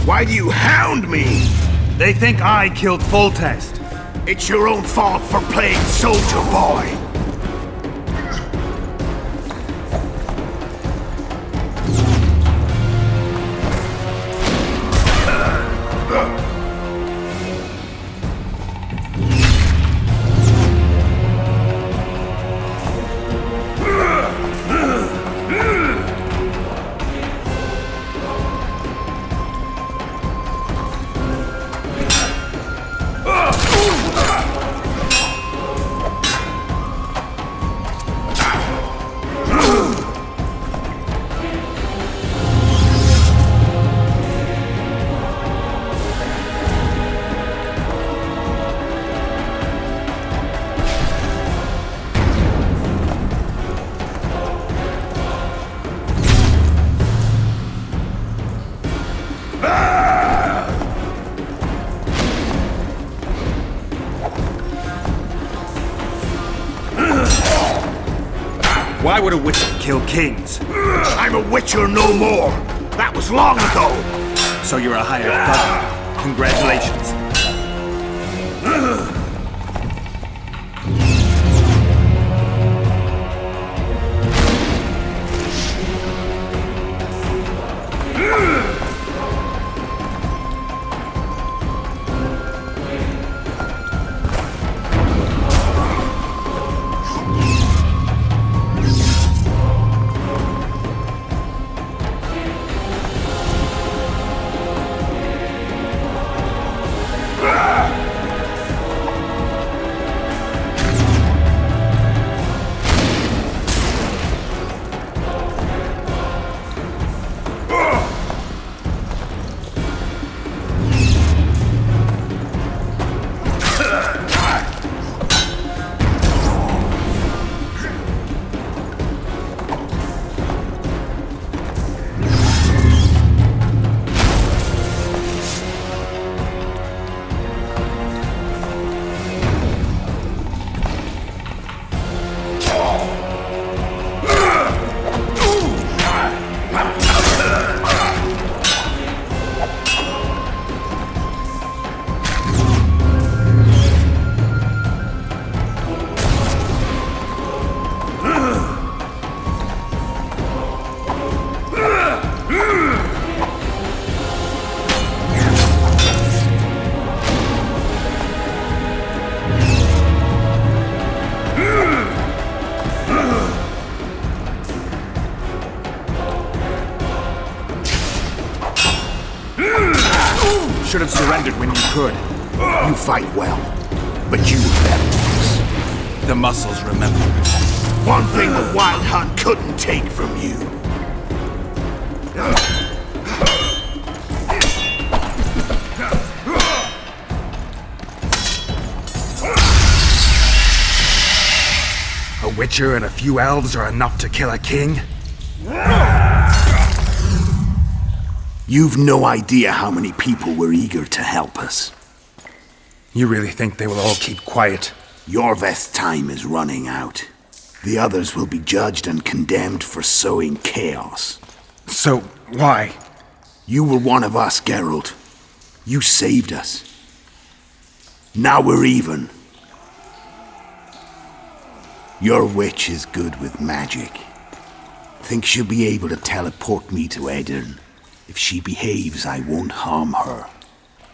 [SPEAKER 13] Why do you hound me?
[SPEAKER 9] They think I killed Foltest.
[SPEAKER 13] It's your own fault for playing soldier boy.
[SPEAKER 9] Why would a witcher kill kings?
[SPEAKER 13] I'm a witcher no more. That was long ago.
[SPEAKER 9] So you're a hired thug. Congratulations. Should have surrendered when you could.
[SPEAKER 13] You fight well, but you better.
[SPEAKER 9] The muscles remember.
[SPEAKER 13] One thing the Wild Hunt couldn't take from you.
[SPEAKER 9] A witcher and a few elves are enough to kill a king?
[SPEAKER 13] You've no idea how many people were eager to help us.
[SPEAKER 9] You really think they will all keep quiet?
[SPEAKER 13] Iorveth's time is running out. The others will be judged and condemned for sowing chaos.
[SPEAKER 9] So, why?
[SPEAKER 13] You were one of us, Geralt. You saved us. Now we're even. Your witch is good with magic. Think she'll be able to teleport me to Edirn. If she behaves, I won't harm her.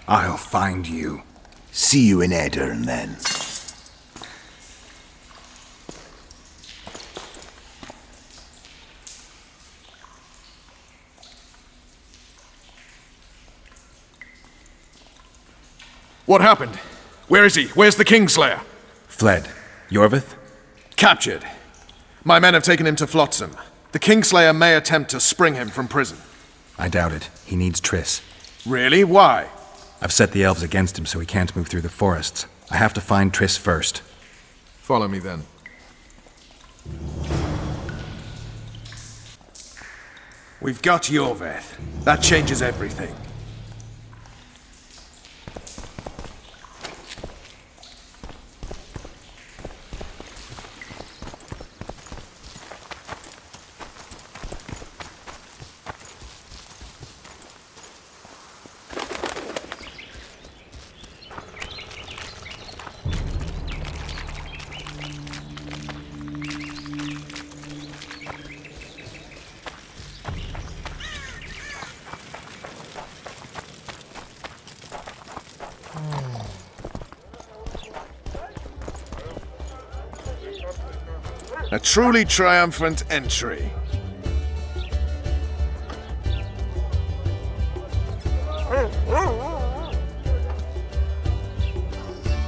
[SPEAKER 7] I'll find you.
[SPEAKER 13] See you in Edirn, then.
[SPEAKER 7] What happened? Where is he? Where's the Kingslayer?
[SPEAKER 4] Fled. Iorveth?
[SPEAKER 7] Captured. My men have taken him to Flotsam. The Kingslayer may attempt to spring him from prison.
[SPEAKER 4] I doubt it. He needs Triss.
[SPEAKER 7] Really? Why?
[SPEAKER 4] I've set the elves against him so he can't move through the forests. I have to find Triss first.
[SPEAKER 7] Follow me then. We've got Iorveth. That changes everything. A truly triumphant entry.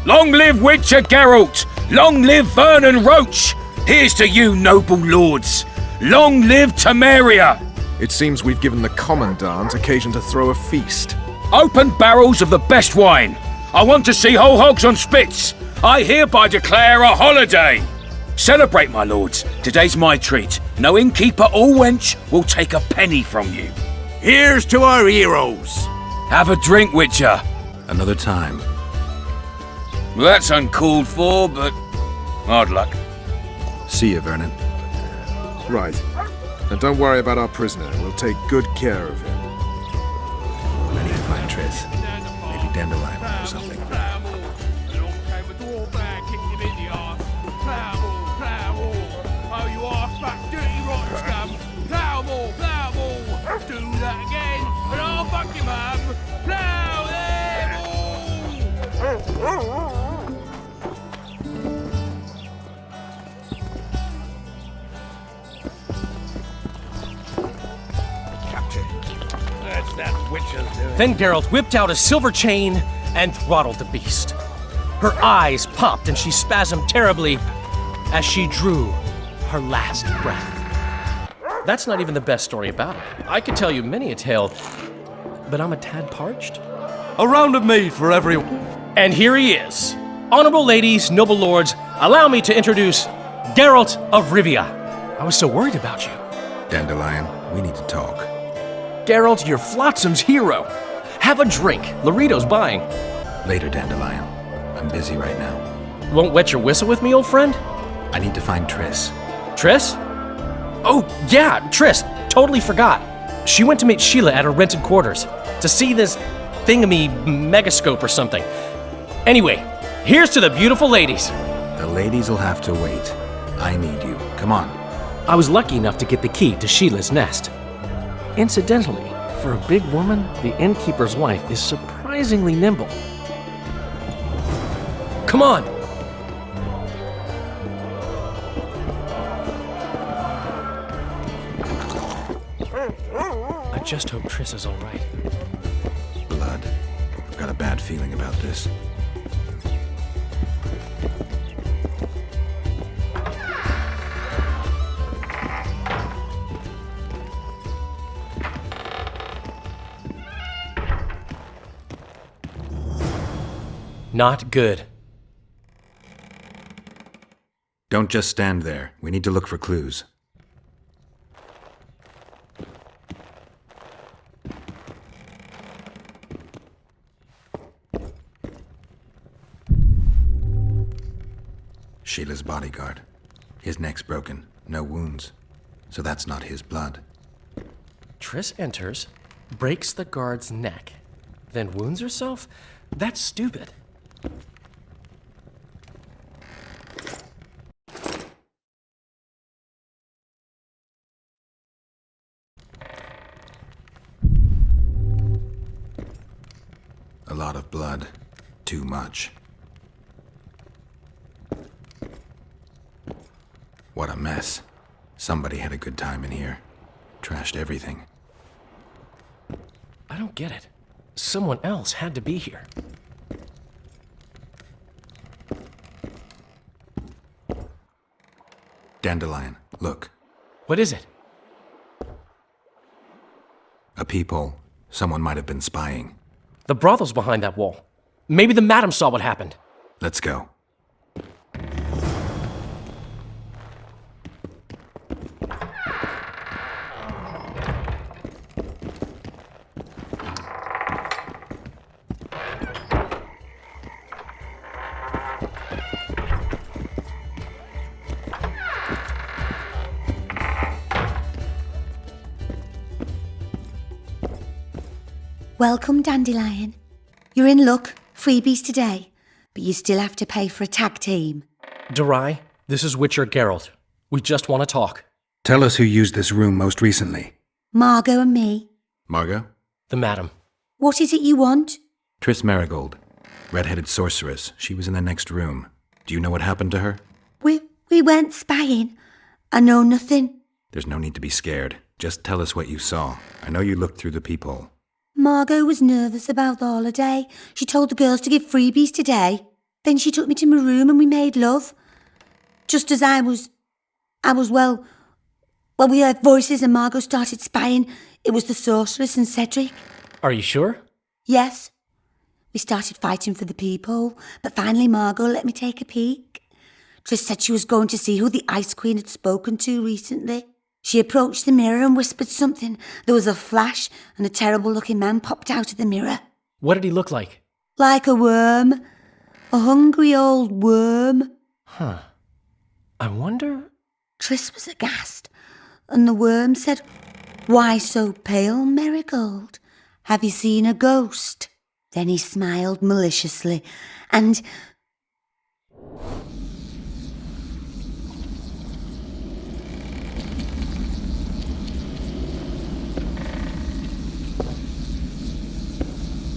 [SPEAKER 5] Long live Witcher Geralt! Long live Vernon Roche! Here's to you, noble lords! Long live Temeria!
[SPEAKER 7] It seems we've given the Commandant occasion to throw a feast.
[SPEAKER 5] Open barrels of the best wine! I want to see whole hogs on spits! I hereby declare a holiday! Celebrate, my lords. Today's my treat. No innkeeper or wench will take a penny from you.
[SPEAKER 9] Here's to our heroes.
[SPEAKER 5] Have a drink, Witcher.
[SPEAKER 4] Another time.
[SPEAKER 5] Well, that's uncalled for, but hard luck.
[SPEAKER 4] See you, Vernon.
[SPEAKER 7] Right. And don't worry about our prisoner. We'll take good care of him.
[SPEAKER 4] I need to find Triss. Maybe Dandelion or something.
[SPEAKER 5] Do that again, and I'll fuck you, mum. Plow them all!
[SPEAKER 11] Captured. That's that witch's doing.
[SPEAKER 8] Then Geralt whipped out a silver chain and throttled the beast. Her eyes popped and she spasmed terribly as she drew her last breath. That's not even the best story about it. I could tell you many a tale, but I'm a tad parched.
[SPEAKER 6] A round of mead for everyone.
[SPEAKER 8] And here he is. Honorable ladies, noble lords, allow me to introduce Geralt of Rivia. I was so worried about you.
[SPEAKER 4] Dandelion, we need to talk.
[SPEAKER 8] Geralt, you're Flotsam's hero. Have a drink. Loredo's buying.
[SPEAKER 4] Later, Dandelion. I'm busy right now.
[SPEAKER 8] Won't wet your whistle with me, old friend?
[SPEAKER 4] I need to find Triss.
[SPEAKER 8] Triss? Oh, yeah, Triss. Totally forgot. She went to meet Sheila at her rented quarters to see this thingamy megascope or something. Anyway, here's to the beautiful ladies.
[SPEAKER 4] The ladies will have to wait. I need you. Come on.
[SPEAKER 8] I was lucky enough to get the key to Sheila's nest. Incidentally, for a big woman, the innkeeper's wife is surprisingly nimble. Come on! I just hope Triss is all right.
[SPEAKER 4] Blood. I've got a bad feeling about this.
[SPEAKER 8] Not good.
[SPEAKER 4] Don't just stand there. We need to look for clues. Sheila's bodyguard. His neck's broken. No wounds. So that's not his blood.
[SPEAKER 8] Triss enters, Breaks the guard's neck, then wounds herself? That's stupid.
[SPEAKER 4] A lot of blood. Too much. What a mess. Somebody had a good time in here. Trashed everything.
[SPEAKER 8] I don't get it. Someone else had to be here.
[SPEAKER 4] Dandelion, look.
[SPEAKER 8] What is it?
[SPEAKER 4] A peephole. Someone might have been spying.
[SPEAKER 8] The brothel's behind that wall. Maybe the madam saw what happened.
[SPEAKER 4] Let's go.
[SPEAKER 14] Welcome, Dandelion. You're in luck. Freebies today. But you still have to pay for a tag team.
[SPEAKER 8] Durai, this is Witcher Geralt. We just want to talk.
[SPEAKER 4] Tell us who used this room most recently.
[SPEAKER 14] Margot and me.
[SPEAKER 4] Margot?
[SPEAKER 8] The madam.
[SPEAKER 14] What is it you want?
[SPEAKER 4] Triss Marigold. Red-headed sorceress. She was in the next room. Do you know what happened to her?
[SPEAKER 14] We weren't spying. I know nothing.
[SPEAKER 4] There's no need to be scared. Just tell us what you saw. I know you looked through the peephole.
[SPEAKER 14] Margot was nervous about the holiday. She told the girls to give freebies today. Then she took me to my room and we made love. Just as I was, well, we heard voices and Margot started spying. It was the sorceress and Cedric.
[SPEAKER 8] Are you sure?
[SPEAKER 14] Yes. We started fighting for the peephole, but finally Margot let me take a peek. Triss said she was going to see who the Ice Queen had spoken to recently. She approached the mirror and whispered something. There was a flash and a terrible-looking man popped out of the mirror.
[SPEAKER 8] What did he look like?
[SPEAKER 14] Like a worm. A hungry old worm.
[SPEAKER 8] Huh. I wonder...
[SPEAKER 14] Triss was aghast, and the worm said, "Why so pale, Marigold? Have you seen a ghost?" Then he smiled maliciously, and...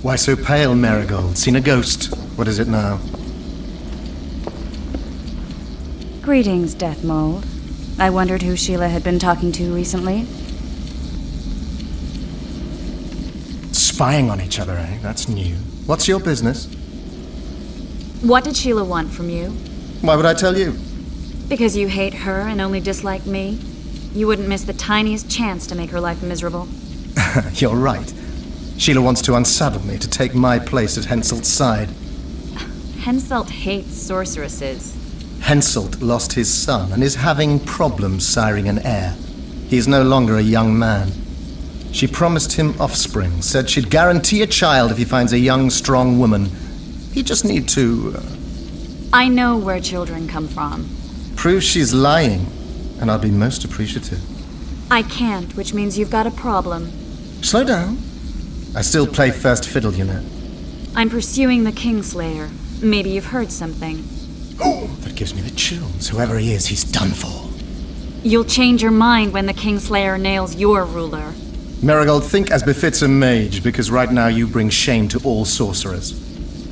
[SPEAKER 15] Why so pale, Marigold? Seen a ghost? What is it now?
[SPEAKER 3] Greetings, Death Mold. I wondered who Sheila had been talking to recently.
[SPEAKER 15] Spying on each other, eh? That's new. What's your business?
[SPEAKER 3] What did Sheila want from you?
[SPEAKER 15] Why would I tell you?
[SPEAKER 3] Because you hate her and only dislike me? You wouldn't miss the tiniest chance to make her life miserable.
[SPEAKER 15] You're right. Sheila wants to unsaddle me to take my place at Henselt's side.
[SPEAKER 3] Henselt hates sorceresses.
[SPEAKER 15] Henselt lost his son and is having problems siring an heir. He is no longer a young man. She promised him offspring, said she'd guarantee a child if he finds a young, strong woman. He just need to...
[SPEAKER 3] I know where children come from.
[SPEAKER 15] Prove she's lying, and I'll be most appreciative.
[SPEAKER 3] I can't, which means you've got a problem.
[SPEAKER 15] Slow down. I still play first fiddle, you know.
[SPEAKER 3] I'm pursuing the Kingslayer. Maybe you've heard something.
[SPEAKER 15] Oh, that gives me the chills. Whoever he is, he's done for.
[SPEAKER 3] You'll change your mind when the Kingslayer nails your ruler.
[SPEAKER 15] Marigold, think as befits a mage, because right now you bring shame to all sorcerers.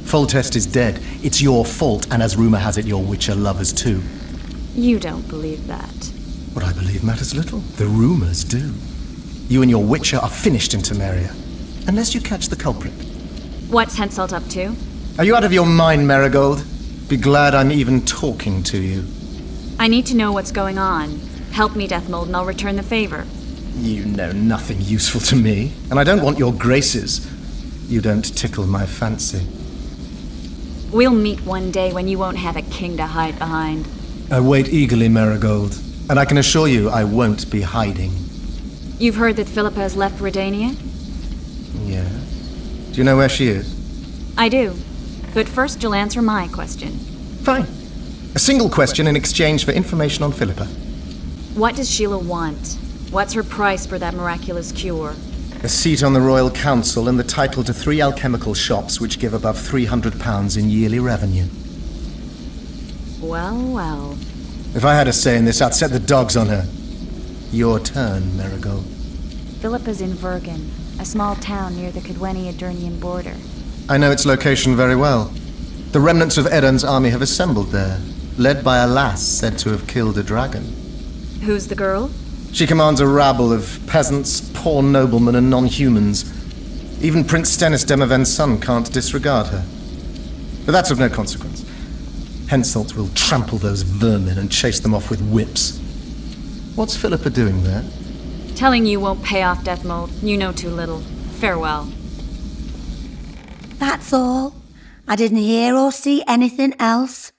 [SPEAKER 15] Foltest is dead. It's your fault, and as rumor has it, your Witcher lovers too.
[SPEAKER 3] You don't believe that.
[SPEAKER 15] What I believe matters little. The rumors do. You and your Witcher are finished in Temeria. Unless you catch the culprit.
[SPEAKER 3] What's Henselt up to?
[SPEAKER 15] Are you out of your mind, Marigold? Be glad I'm even talking to you.
[SPEAKER 3] I need to know what's going on. Help me, Deathmold, and I'll return the favor.
[SPEAKER 15] You know nothing useful to me, and I don't want your graces. You don't tickle my fancy.
[SPEAKER 3] We'll meet one day when you won't have a king to hide behind.
[SPEAKER 15] I wait eagerly, Marigold, and I can assure you I won't be hiding.
[SPEAKER 3] You've heard that Philippa has left Redania?
[SPEAKER 15] Yeah. Do you know where she is?
[SPEAKER 3] I do. But first you'll answer my question.
[SPEAKER 15] Fine. A single question in exchange for information on Philippa.
[SPEAKER 3] What does Sheila want? What's her price for that miraculous cure?
[SPEAKER 15] A seat on the Royal Council and the title to 3 alchemical shops which give above £300 in yearly revenue.
[SPEAKER 3] Well, well.
[SPEAKER 15] If I had a say in this, I'd set the dogs on her. Your turn, Marigold.
[SPEAKER 3] Philippa's in Vergen, a small town near the Cadweni-Adurnian border.
[SPEAKER 15] I know its location very well. The remnants of Eden's army have assembled there, led by a lass said to have killed a dragon.
[SPEAKER 3] Who's the girl?
[SPEAKER 15] She commands a rabble of peasants, poor noblemen, and non-humans. Even Prince Stennis Demaven's son can't disregard her. But that's of no consequence. Henselt will trample those vermin and chase them off with whips. What's Philippa doing there?
[SPEAKER 3] Telling you won't pay off, Deathmold. You know too little. Farewell.
[SPEAKER 14] That's all. I didn't hear or see anything else.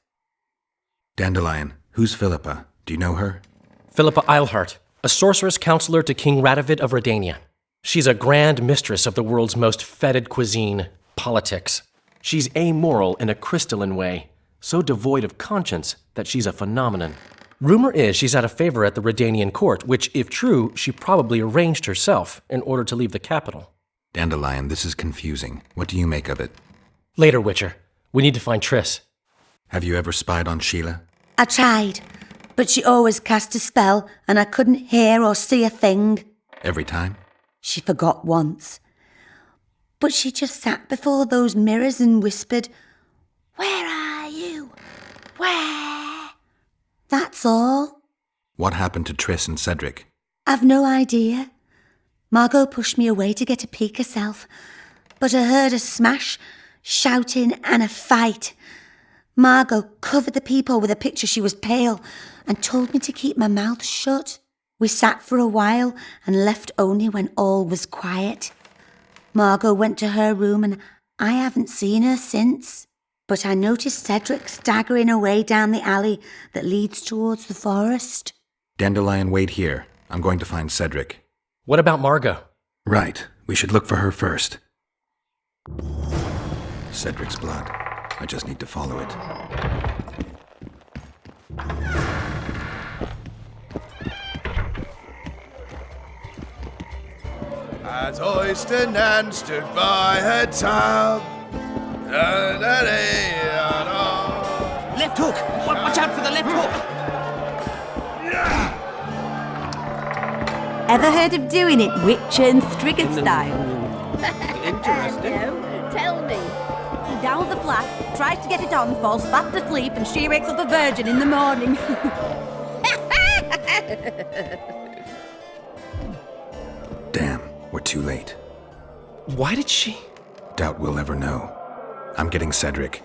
[SPEAKER 4] Dandelion, who's Philippa? Do you know her?
[SPEAKER 16] Philippa Eilhart, a sorceress counselor to King Radovid of Redania. She's a grand mistress of the world's most fetid cuisine, politics. She's amoral in a crystalline way, so devoid of conscience that she's a phenomenon. Rumor is she's out of favor at the Redanian court, which, if true, she probably arranged herself in order to leave the capital.
[SPEAKER 4] Dandelion, this is confusing. What do you make of it?
[SPEAKER 16] Later, Witcher. We need to find Triss.
[SPEAKER 4] Have you ever spied on Sheila?
[SPEAKER 14] I tried, but she always cast a spell and I couldn't hear or see a thing.
[SPEAKER 4] Every time?
[SPEAKER 14] She forgot once. But she just sat before those mirrors and whispered, "Where are you? Where?" That's all.
[SPEAKER 4] What happened to Triss and Cedric?
[SPEAKER 14] I've no idea. Margot pushed me away to get a peek herself, but I heard a smash, shouting and a fight. Margot covered the peephole with a picture. She was pale and told me to keep my mouth shut. We sat for a while and left only when all was quiet. Margot went to her room and I haven't seen her since. But I noticed Cedric staggering away down the alley that leads towards the forest.
[SPEAKER 4] Dandelion, wait here. I'm going to find Cedric.
[SPEAKER 16] What about Margot?
[SPEAKER 4] Right. We should look for her first. Cedric's blood. I just need to follow it.
[SPEAKER 1] As I stand and stood by her tub.
[SPEAKER 2] Left hook! Watch out for the left hook!
[SPEAKER 17] Ever heard of doing it witch and Striggett style?
[SPEAKER 2] Interesting.
[SPEAKER 17] No, tell me. He downs the flat, tries to get it on, falls fast asleep, and she wakes up a virgin in the morning.
[SPEAKER 4] Damn, we're too late.
[SPEAKER 16] Why did she?
[SPEAKER 4] Doubt we'll ever know. I'm getting Cedric.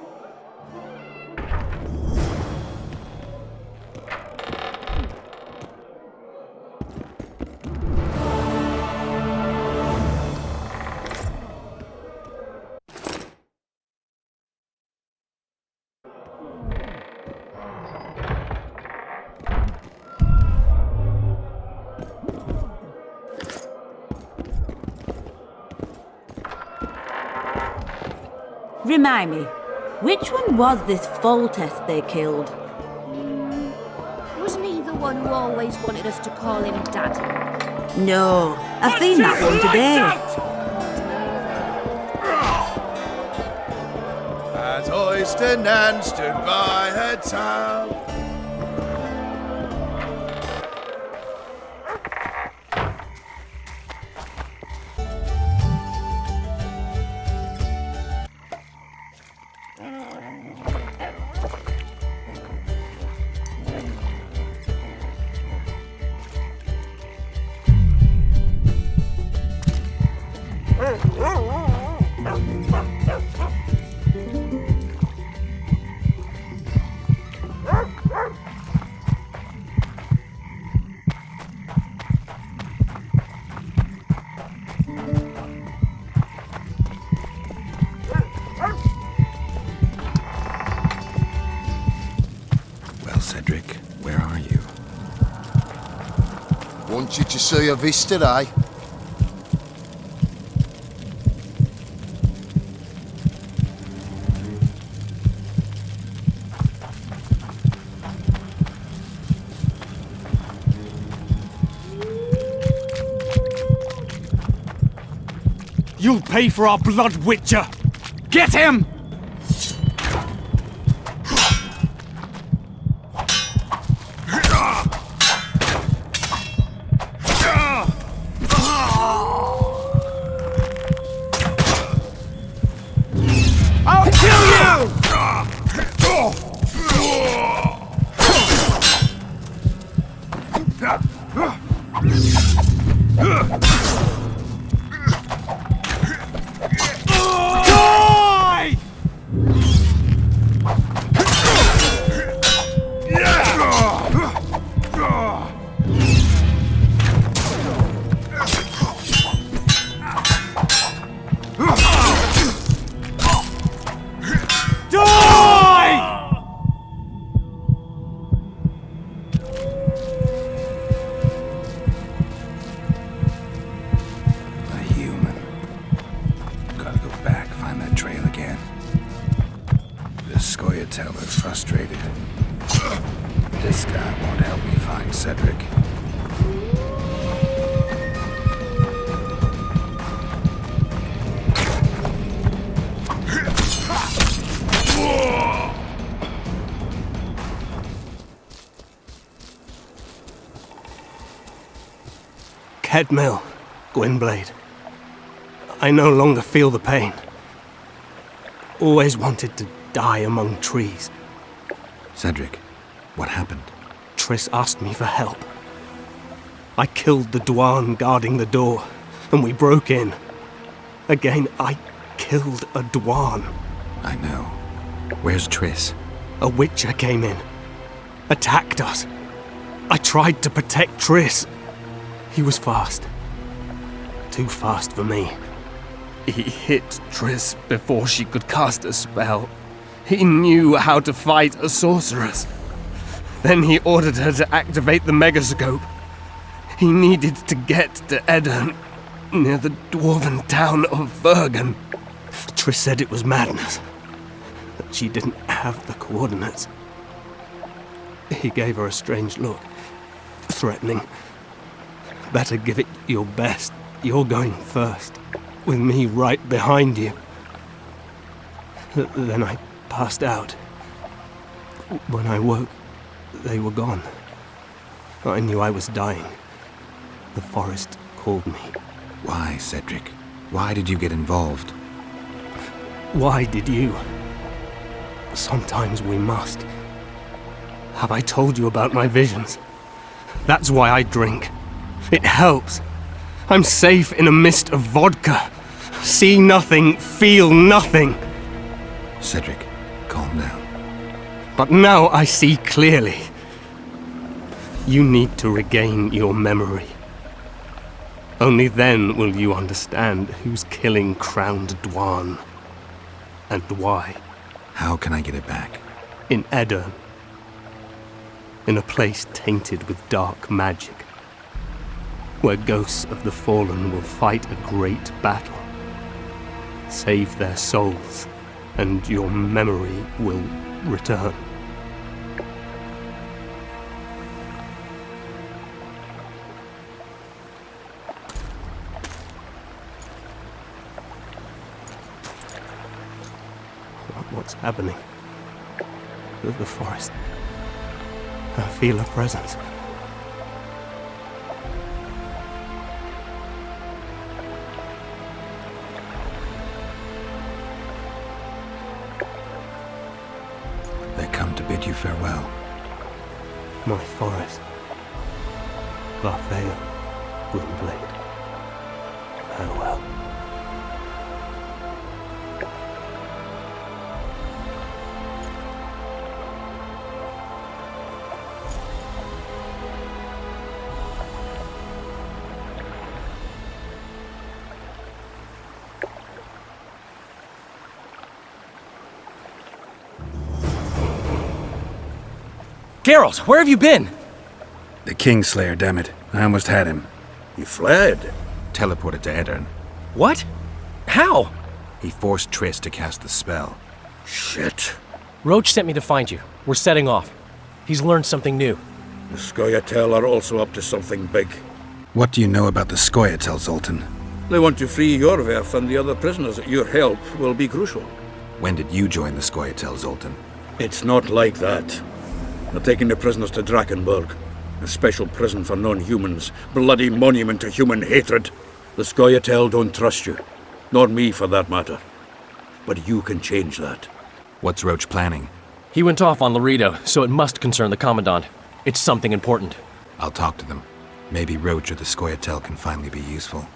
[SPEAKER 17] Remind me, which one was this Foltest they killed?
[SPEAKER 18] Wasn't he the one who always wanted us to call him Daddy?
[SPEAKER 17] No, I've seen that one today.
[SPEAKER 1] As I stand and stood by her tub.
[SPEAKER 4] Well, Cedric, where are you?
[SPEAKER 1] Want you to see a vista, eh?
[SPEAKER 6] You'll pay for our blood, Witcher! Get him! I'll kill you! Die!
[SPEAKER 4] Frustrated. This guy won't help me find Cedric.
[SPEAKER 8] Kedmill, Gwynblade. I no longer feel the pain. Always wanted to die among trees.
[SPEAKER 4] Cedric, what happened?
[SPEAKER 8] Triss asked me for help. I killed the Dwarn guarding the door, and we broke in. Again, I killed a Dwarn.
[SPEAKER 4] I know. Where's Triss?
[SPEAKER 8] A Witcher came in, attacked us. I tried to protect Triss. He was fast. Too fast for me. He hit Triss before she could cast a spell. He knew how to fight a sorceress. Then he ordered her to activate the megascope. He needed to get to Edirn, near the dwarven town of Vergen. Triss said it was madness, that she didn't have the coordinates. He gave her a strange look, threatening. Better give it your best. You're going first, with me right behind you. Then I passed out. When I woke, they were gone. I knew I was dying. The forest called me.
[SPEAKER 4] Why, Cedric? Why did you get involved?
[SPEAKER 8] Why did you? Sometimes we must. Have I told you about my visions? That's why I drink. It helps. I'm safe in a mist of vodka. See nothing, feel nothing.
[SPEAKER 4] Cedric, calm down.
[SPEAKER 8] But now I see clearly. You need to regain your memory. Only then will you understand who's killing Crowned Dwarn. And why.
[SPEAKER 4] How can I get it back?
[SPEAKER 8] In Edirn. In a place tainted with dark magic. Where ghosts of the fallen will fight a great battle. Save their souls, and your memory will return. What's happening? The forest. I feel a presence.
[SPEAKER 4] They come to bid you farewell.
[SPEAKER 8] My forest. Varfeo, Gwynblade. Farewell.
[SPEAKER 16] Geralt, where have you been?
[SPEAKER 4] The Kingslayer, damn it. I almost had him.
[SPEAKER 11] He fled.
[SPEAKER 4] Teleported to Edirn.
[SPEAKER 16] What? How?
[SPEAKER 4] He forced Triss to cast the spell.
[SPEAKER 11] Shit.
[SPEAKER 16] Roche sent me to find you. We're setting off. He's learned something new.
[SPEAKER 11] The Scoia'tael are also up to something big.
[SPEAKER 4] What do you know about the Scoia'tael, Zoltan?
[SPEAKER 11] They want to free Iorveth and the other prisoners. Your help will be crucial.
[SPEAKER 4] When did you join the Scoia'tael, Zoltan?
[SPEAKER 11] It's not like that. They're taking the prisoners to Drakenberg, a special prison for non-humans, bloody monument to human hatred. The Scoia'tael don't trust you, nor me for that matter. But you can change that.
[SPEAKER 4] What's Roche planning?
[SPEAKER 16] He went off on Loredo, so it must concern the Commandant. It's something important.
[SPEAKER 4] I'll talk to them. Maybe Roche or the Scoia'tael can finally be useful.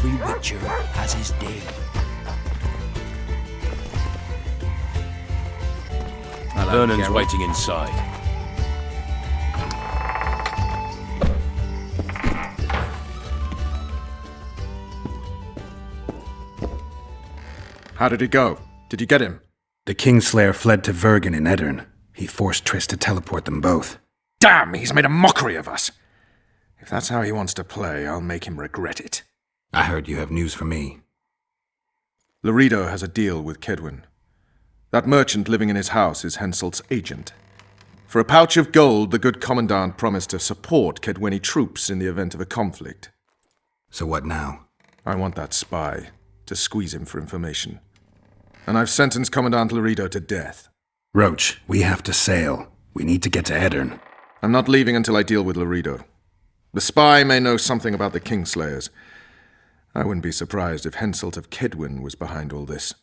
[SPEAKER 2] Every Witcher has his day.
[SPEAKER 5] Vernon's waiting inside.
[SPEAKER 7] How did it go? Did you get him?
[SPEAKER 4] The Kingslayer fled to Vergen in Edirn. He forced Triss to teleport them both.
[SPEAKER 7] Damn, he's made a mockery of us. If that's how he wants to play, I'll make him regret it.
[SPEAKER 4] I heard you have news for me.
[SPEAKER 7] Loredo has a deal with Kedwin. That merchant living in his house is Henselt's agent. For a pouch of gold, the good Commandant promised to support Kedweni troops in the event of a conflict.
[SPEAKER 4] So what now?
[SPEAKER 7] I want that spy, to squeeze him for information. And I've sentenced Commandant Loredo to death.
[SPEAKER 4] Roche, we have to sail. We need to get to Edirn.
[SPEAKER 7] I'm not leaving until I deal with Loredo. The spy may know something about the Kingslayers. I wouldn't be surprised if Henselt of Kedwin was behind all this.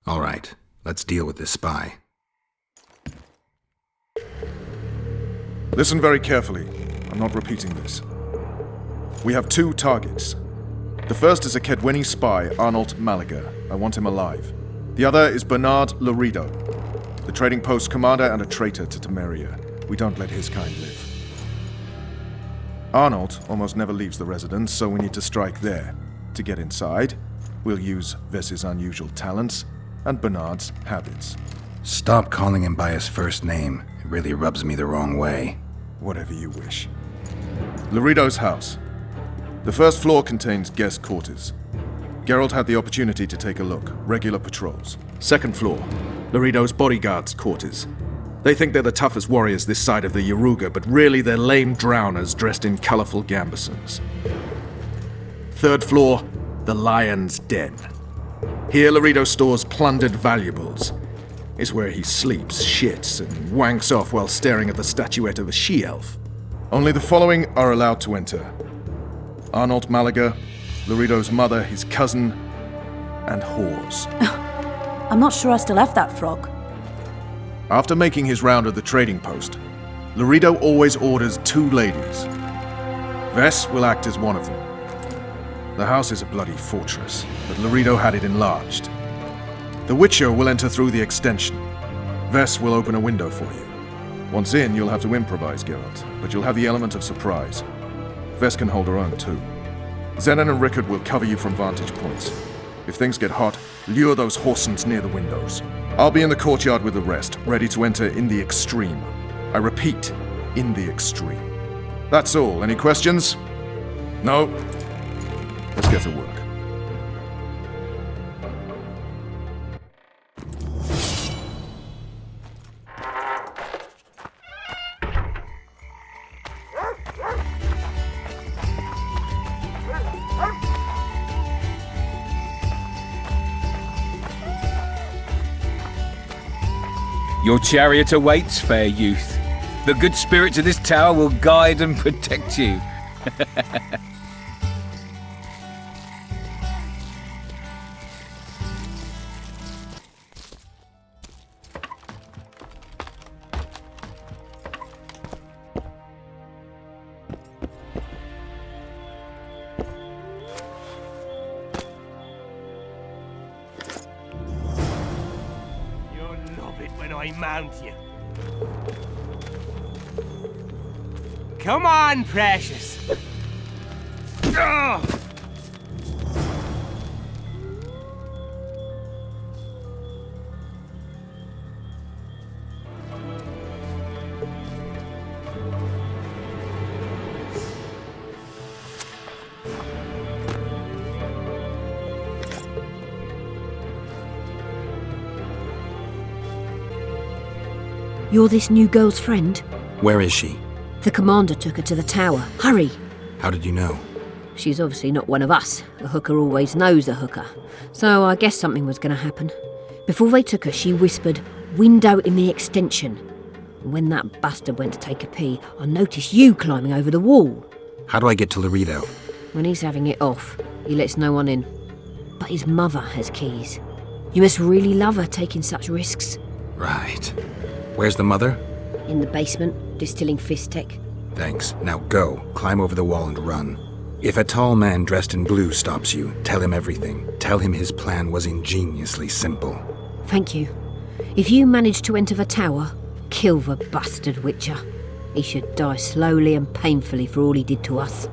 [SPEAKER 4] All right, let's deal with this spy.
[SPEAKER 7] Listen very carefully. I'm not repeating this. We have two targets. The first is a Kedweni spy, Arnold Malaga. I want him alive. The other is Bernard Loredo, the trading post commander and a traitor to Temeria. We don't let his kind live. Arnold almost never leaves the residence, so we need to strike there. To get inside, we'll use Vess's unusual talents and Bernard's habits.
[SPEAKER 4] Stop calling him by his first name. It really rubs me the wrong way.
[SPEAKER 7] Whatever you wish. Loredo's house. The first floor contains guest quarters. Geralt had the opportunity to take a look. Regular patrols. Second floor, Loredo's bodyguards' quarters. They think they're the toughest warriors this side of the Yaruga, but really they're lame drowners dressed in colorful gambesons. Third floor, the Lion's Den. Here Loredo stores plundered valuables. It's where he sleeps, shits, and wanks off while staring at the statuette of a she-elf. Only the following are allowed to enter. Arnold Malaga, Loredo's mother, his cousin, and whores.
[SPEAKER 17] I'm not sure I still have that frog.
[SPEAKER 7] After making his round of the trading post, Loredo always orders two ladies. Vess will act as one of them. The house is a bloody fortress, but Loredo had it enlarged. The Witcher will enter through the extension. Vess will open a window for you. Once in, you'll have to improvise, Geralt, but you'll have the element of surprise. Vess can hold her own, too. Zenon and Rickard will cover you from vantage points. If things get hot, lure those horsens near the windows. I'll be in the courtyard with the rest, ready to enter in the extreme. I repeat, in the extreme. That's all. Any questions? No? Let's get to work.
[SPEAKER 5] Your chariot awaits, fair youth. The good spirits of this tower will guide and protect you.
[SPEAKER 8] You'll love it when I mount you.
[SPEAKER 2] Come on, precious.
[SPEAKER 18] You're this new girl's friend?
[SPEAKER 4] Where is she?
[SPEAKER 18] The commander took her to the tower. Hurry!
[SPEAKER 4] How did you know?
[SPEAKER 18] She's obviously not one of us. A hooker always knows a hooker. So I guess something was going to happen. Before they took her, she whispered, "Window in the extension." And when that bastard went to take a pee, I noticed you climbing over the wall.
[SPEAKER 4] How do I get to Loredo?
[SPEAKER 18] When he's having it off, he lets no one in. But his mother has keys. You must really love her taking such risks.
[SPEAKER 4] Right. Where's the mother?
[SPEAKER 18] In the basement, distilling Fistech.
[SPEAKER 4] Thanks. Now go. Climb over the wall and run. If a tall man dressed in blue stops you, tell him everything. Tell him his plan was ingeniously simple.
[SPEAKER 18] Thank you. If you manage to enter the tower, kill the bastard Witcher. He should die slowly and painfully for all he did to us.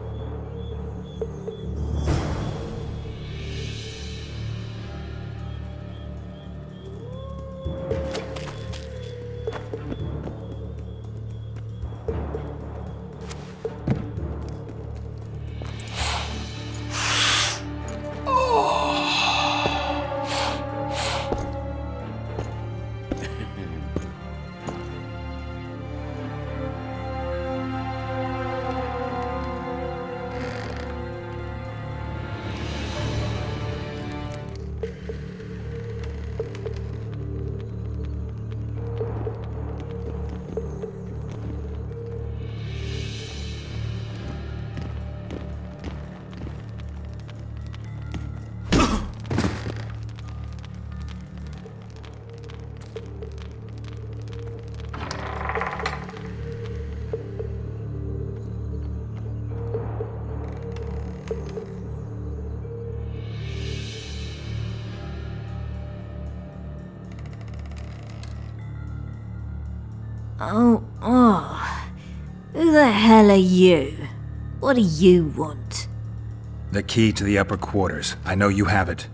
[SPEAKER 3] Who the hell are you? What do you want?
[SPEAKER 4] The key to the upper quarters. I know you have it.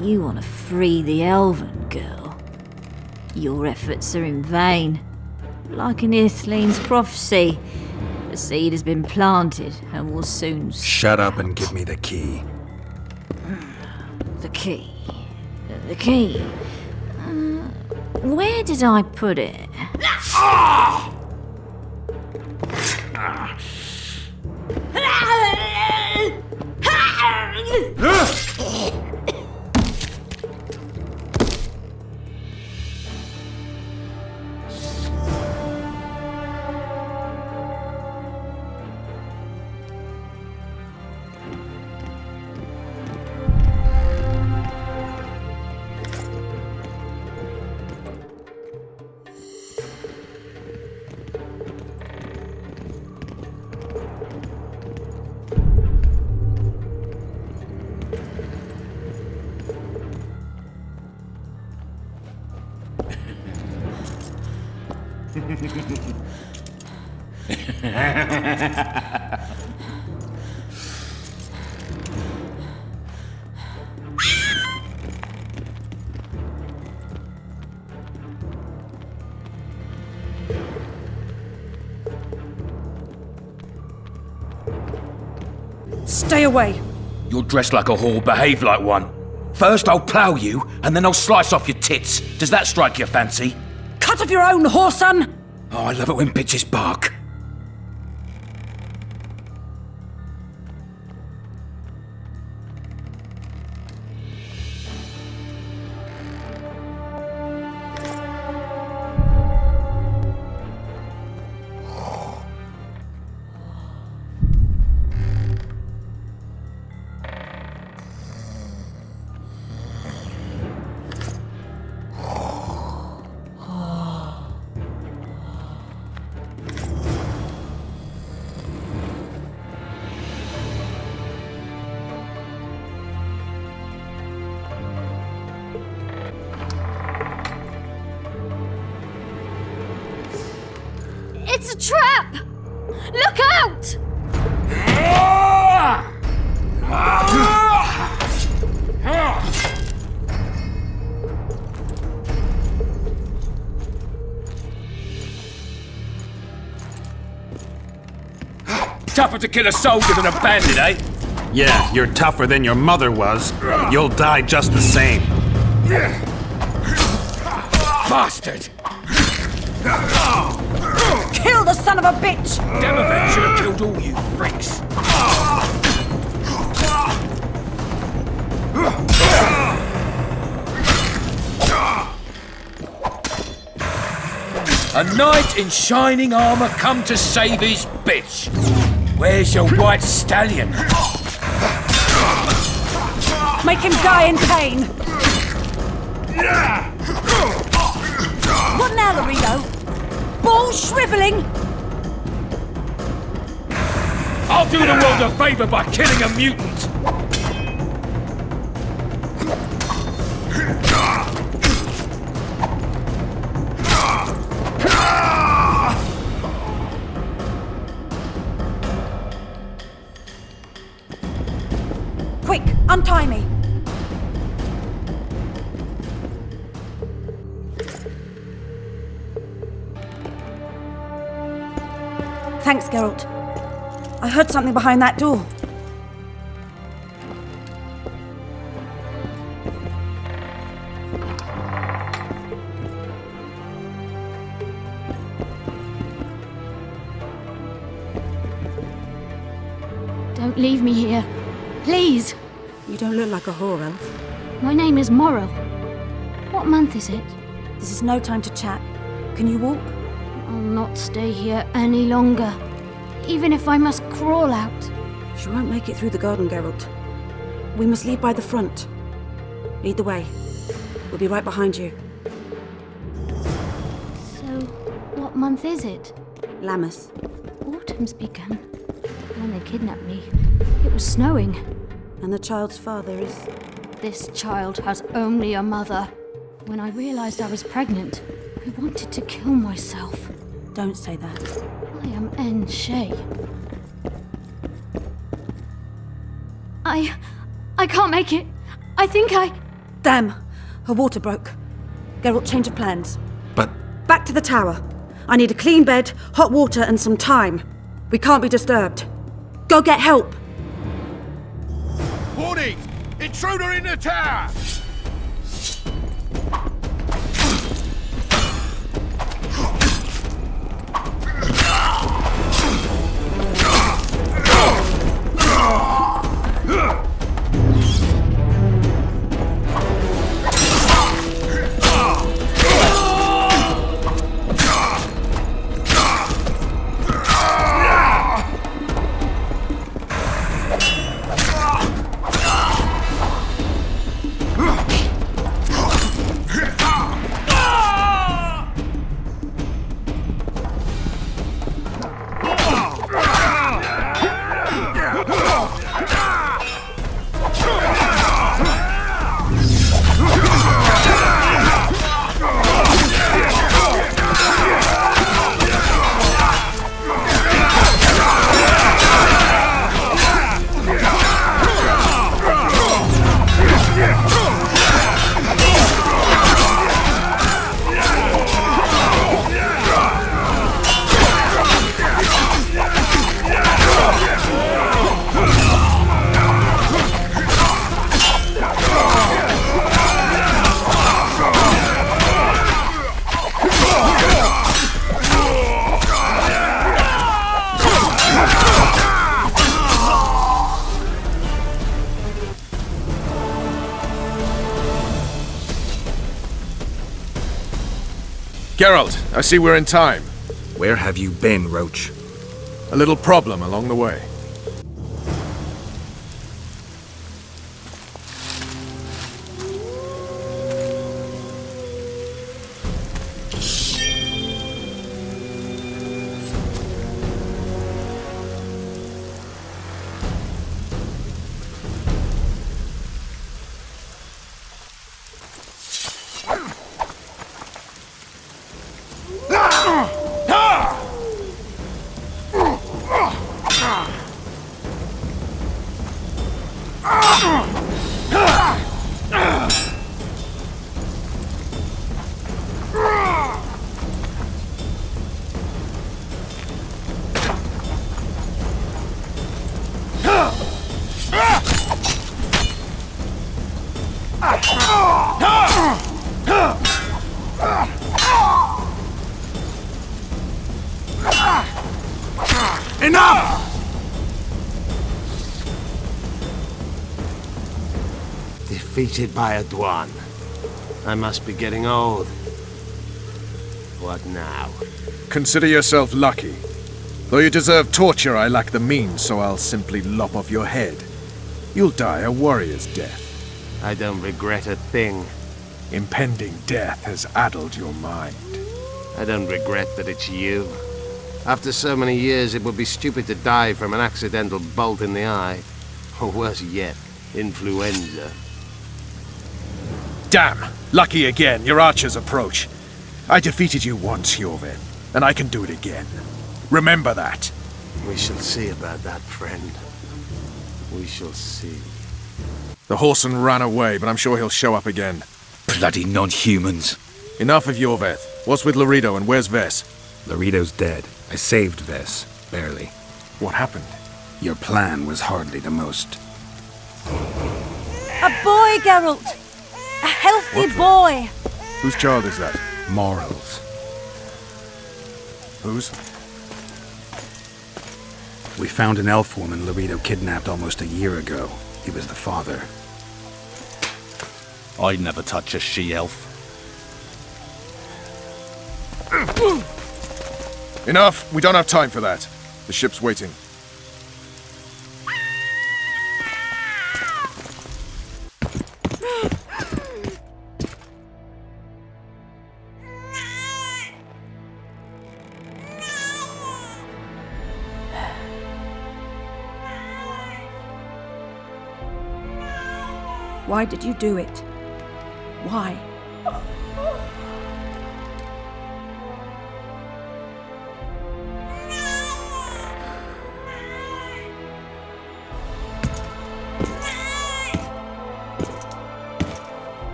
[SPEAKER 3] You want to free the elven girl? Your efforts are in vain. Like in Ithleen's prophecy, the seed has been planted and will soon...
[SPEAKER 4] Shut up and give me the key.
[SPEAKER 3] The key. The key. Where did I put it?
[SPEAKER 17] Stay away!
[SPEAKER 5] You're dressed like a whore, behave like one. First I'll plough you, and then I'll slice off your tits. Does that strike your fancy?
[SPEAKER 17] Cut off your own, whoreson!
[SPEAKER 5] Oh, I love it when bitches bark.
[SPEAKER 18] It's a trap! Look out!
[SPEAKER 5] Tougher to kill a soldier than a bandit, eh?
[SPEAKER 12] Yeah, you're tougher than your mother was. You'll die just the same.
[SPEAKER 5] Bastard!
[SPEAKER 17] Kill the son of a bitch!
[SPEAKER 5] Demavent should have killed all you freaks. A knight in shining armour come to save his bitch. Where's your white stallion?
[SPEAKER 17] Make him die in pain! What now, Loredo? Balls shrivelling?
[SPEAKER 5] I'll do the world a favour by killing a mutant.
[SPEAKER 17] Quick, untie me! Thanks, Geralt. I heard something behind that door.
[SPEAKER 18] Don't leave me here. Please.
[SPEAKER 17] You don't look like a whore, elf.
[SPEAKER 18] My name is Morrill. What month is it?
[SPEAKER 17] This is no time to chat. Can you walk?
[SPEAKER 18] I'll not stay here any longer. Even if I must crawl out.
[SPEAKER 17] She won't make it through the garden, Geralt. We must leave by the front. Lead the way. We'll be right behind you.
[SPEAKER 18] So, what month is it?
[SPEAKER 17] Lammas.
[SPEAKER 18] Autumn's begun. When they kidnapped me, it was snowing.
[SPEAKER 17] And the child's father is...
[SPEAKER 18] This child has only a mother. When I realized I was pregnant, I wanted to kill myself.
[SPEAKER 17] Don't say that.
[SPEAKER 18] I am N. Shay. I can't make it. I think I...
[SPEAKER 17] Damn! Her water broke. Geralt, change of plans.
[SPEAKER 12] But...
[SPEAKER 17] Back to the tower. I need a clean bed, hot water, and some time. We can't be disturbed. Go get help!
[SPEAKER 1] Warning! Intruder in the tower!
[SPEAKER 7] Geralt, I see we're in time.
[SPEAKER 12] Where have you been, Roche?
[SPEAKER 7] A little problem along the way.
[SPEAKER 9] defeated by a Dwan. I must be getting old. What now?
[SPEAKER 7] Consider yourself lucky. Though you deserve torture, I lack the means, so I'll simply lop off your head. You'll die a warrior's death.
[SPEAKER 9] I don't regret a thing.
[SPEAKER 7] Impending death has addled your mind.
[SPEAKER 9] I don't regret that it's you. After so many years, it would be stupid to die from an accidental bolt in the eye. Or worse yet, influenza.
[SPEAKER 7] Damn! Lucky again, your archers approach. I defeated you once, Iorveth, and I can do it again. Remember that.
[SPEAKER 9] We shall see about that, friend. We shall see.
[SPEAKER 7] The horseman ran away, but I'm sure he'll show up again.
[SPEAKER 5] Bloody non-humans.
[SPEAKER 7] Enough of Iorveth. What's with Loredo and where's Vess?
[SPEAKER 4] Loredo's dead. I saved Vess, barely.
[SPEAKER 7] What happened?
[SPEAKER 4] Your plan was hardly the most.
[SPEAKER 19] A boy, Geralt! A healthy boy!
[SPEAKER 7] Whose child is that?
[SPEAKER 4] Morals.
[SPEAKER 7] Whose?
[SPEAKER 4] We found an elf woman Loredo kidnapped almost a year ago. He was the father.
[SPEAKER 5] I'd never touch a she-elf.
[SPEAKER 7] Enough! We don't have time for that. The ship's waiting.
[SPEAKER 17] Why did you do it? Why?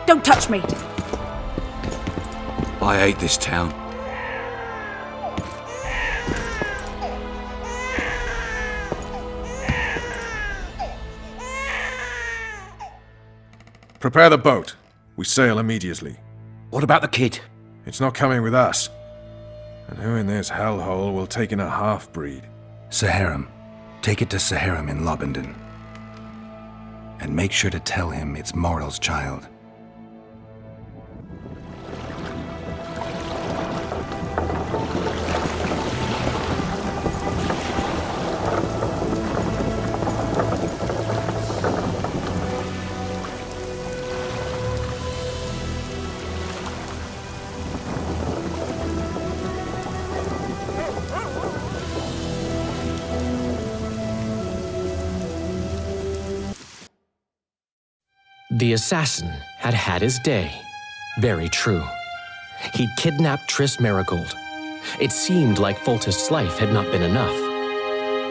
[SPEAKER 17] Don't touch me!
[SPEAKER 5] I hate this town.
[SPEAKER 7] Prepare the boat. We sail immediately.
[SPEAKER 5] What about the kid?
[SPEAKER 7] It's not coming with us. And who in this hellhole will take in a half-breed?
[SPEAKER 4] Saharim. Take it to Saharim in Lobenden. And make sure to tell him it's Moral's child.
[SPEAKER 16] The assassin had had his day. Very true. He'd kidnapped Triss Marigold. It seemed like Foltest's life had not been enough.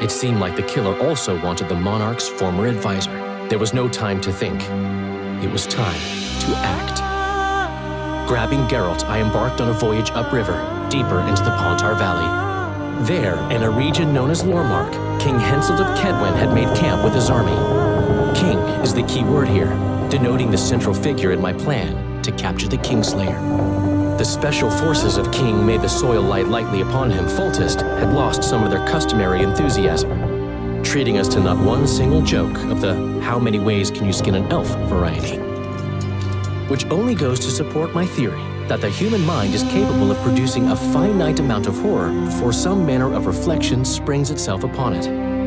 [SPEAKER 16] It seemed like the killer also wanted the monarch's former advisor. There was no time to think. It was time to act. Grabbing Geralt, I embarked on a voyage upriver, deeper into the Pontar Valley. There, in a region known as Lormark, King Henselt of Kedwen had made camp with his army. King is the key word here, denoting the central figure in my plan to capture the Kingslayer. The special forces of King made the soil lie lightly upon him. Foltest had lost some of their customary enthusiasm, treating us to not one single joke of the how many ways can you skin an elf variety. Which only goes to support my theory that the human mind is capable of producing a finite amount of horror before some manner of reflection springs itself upon it.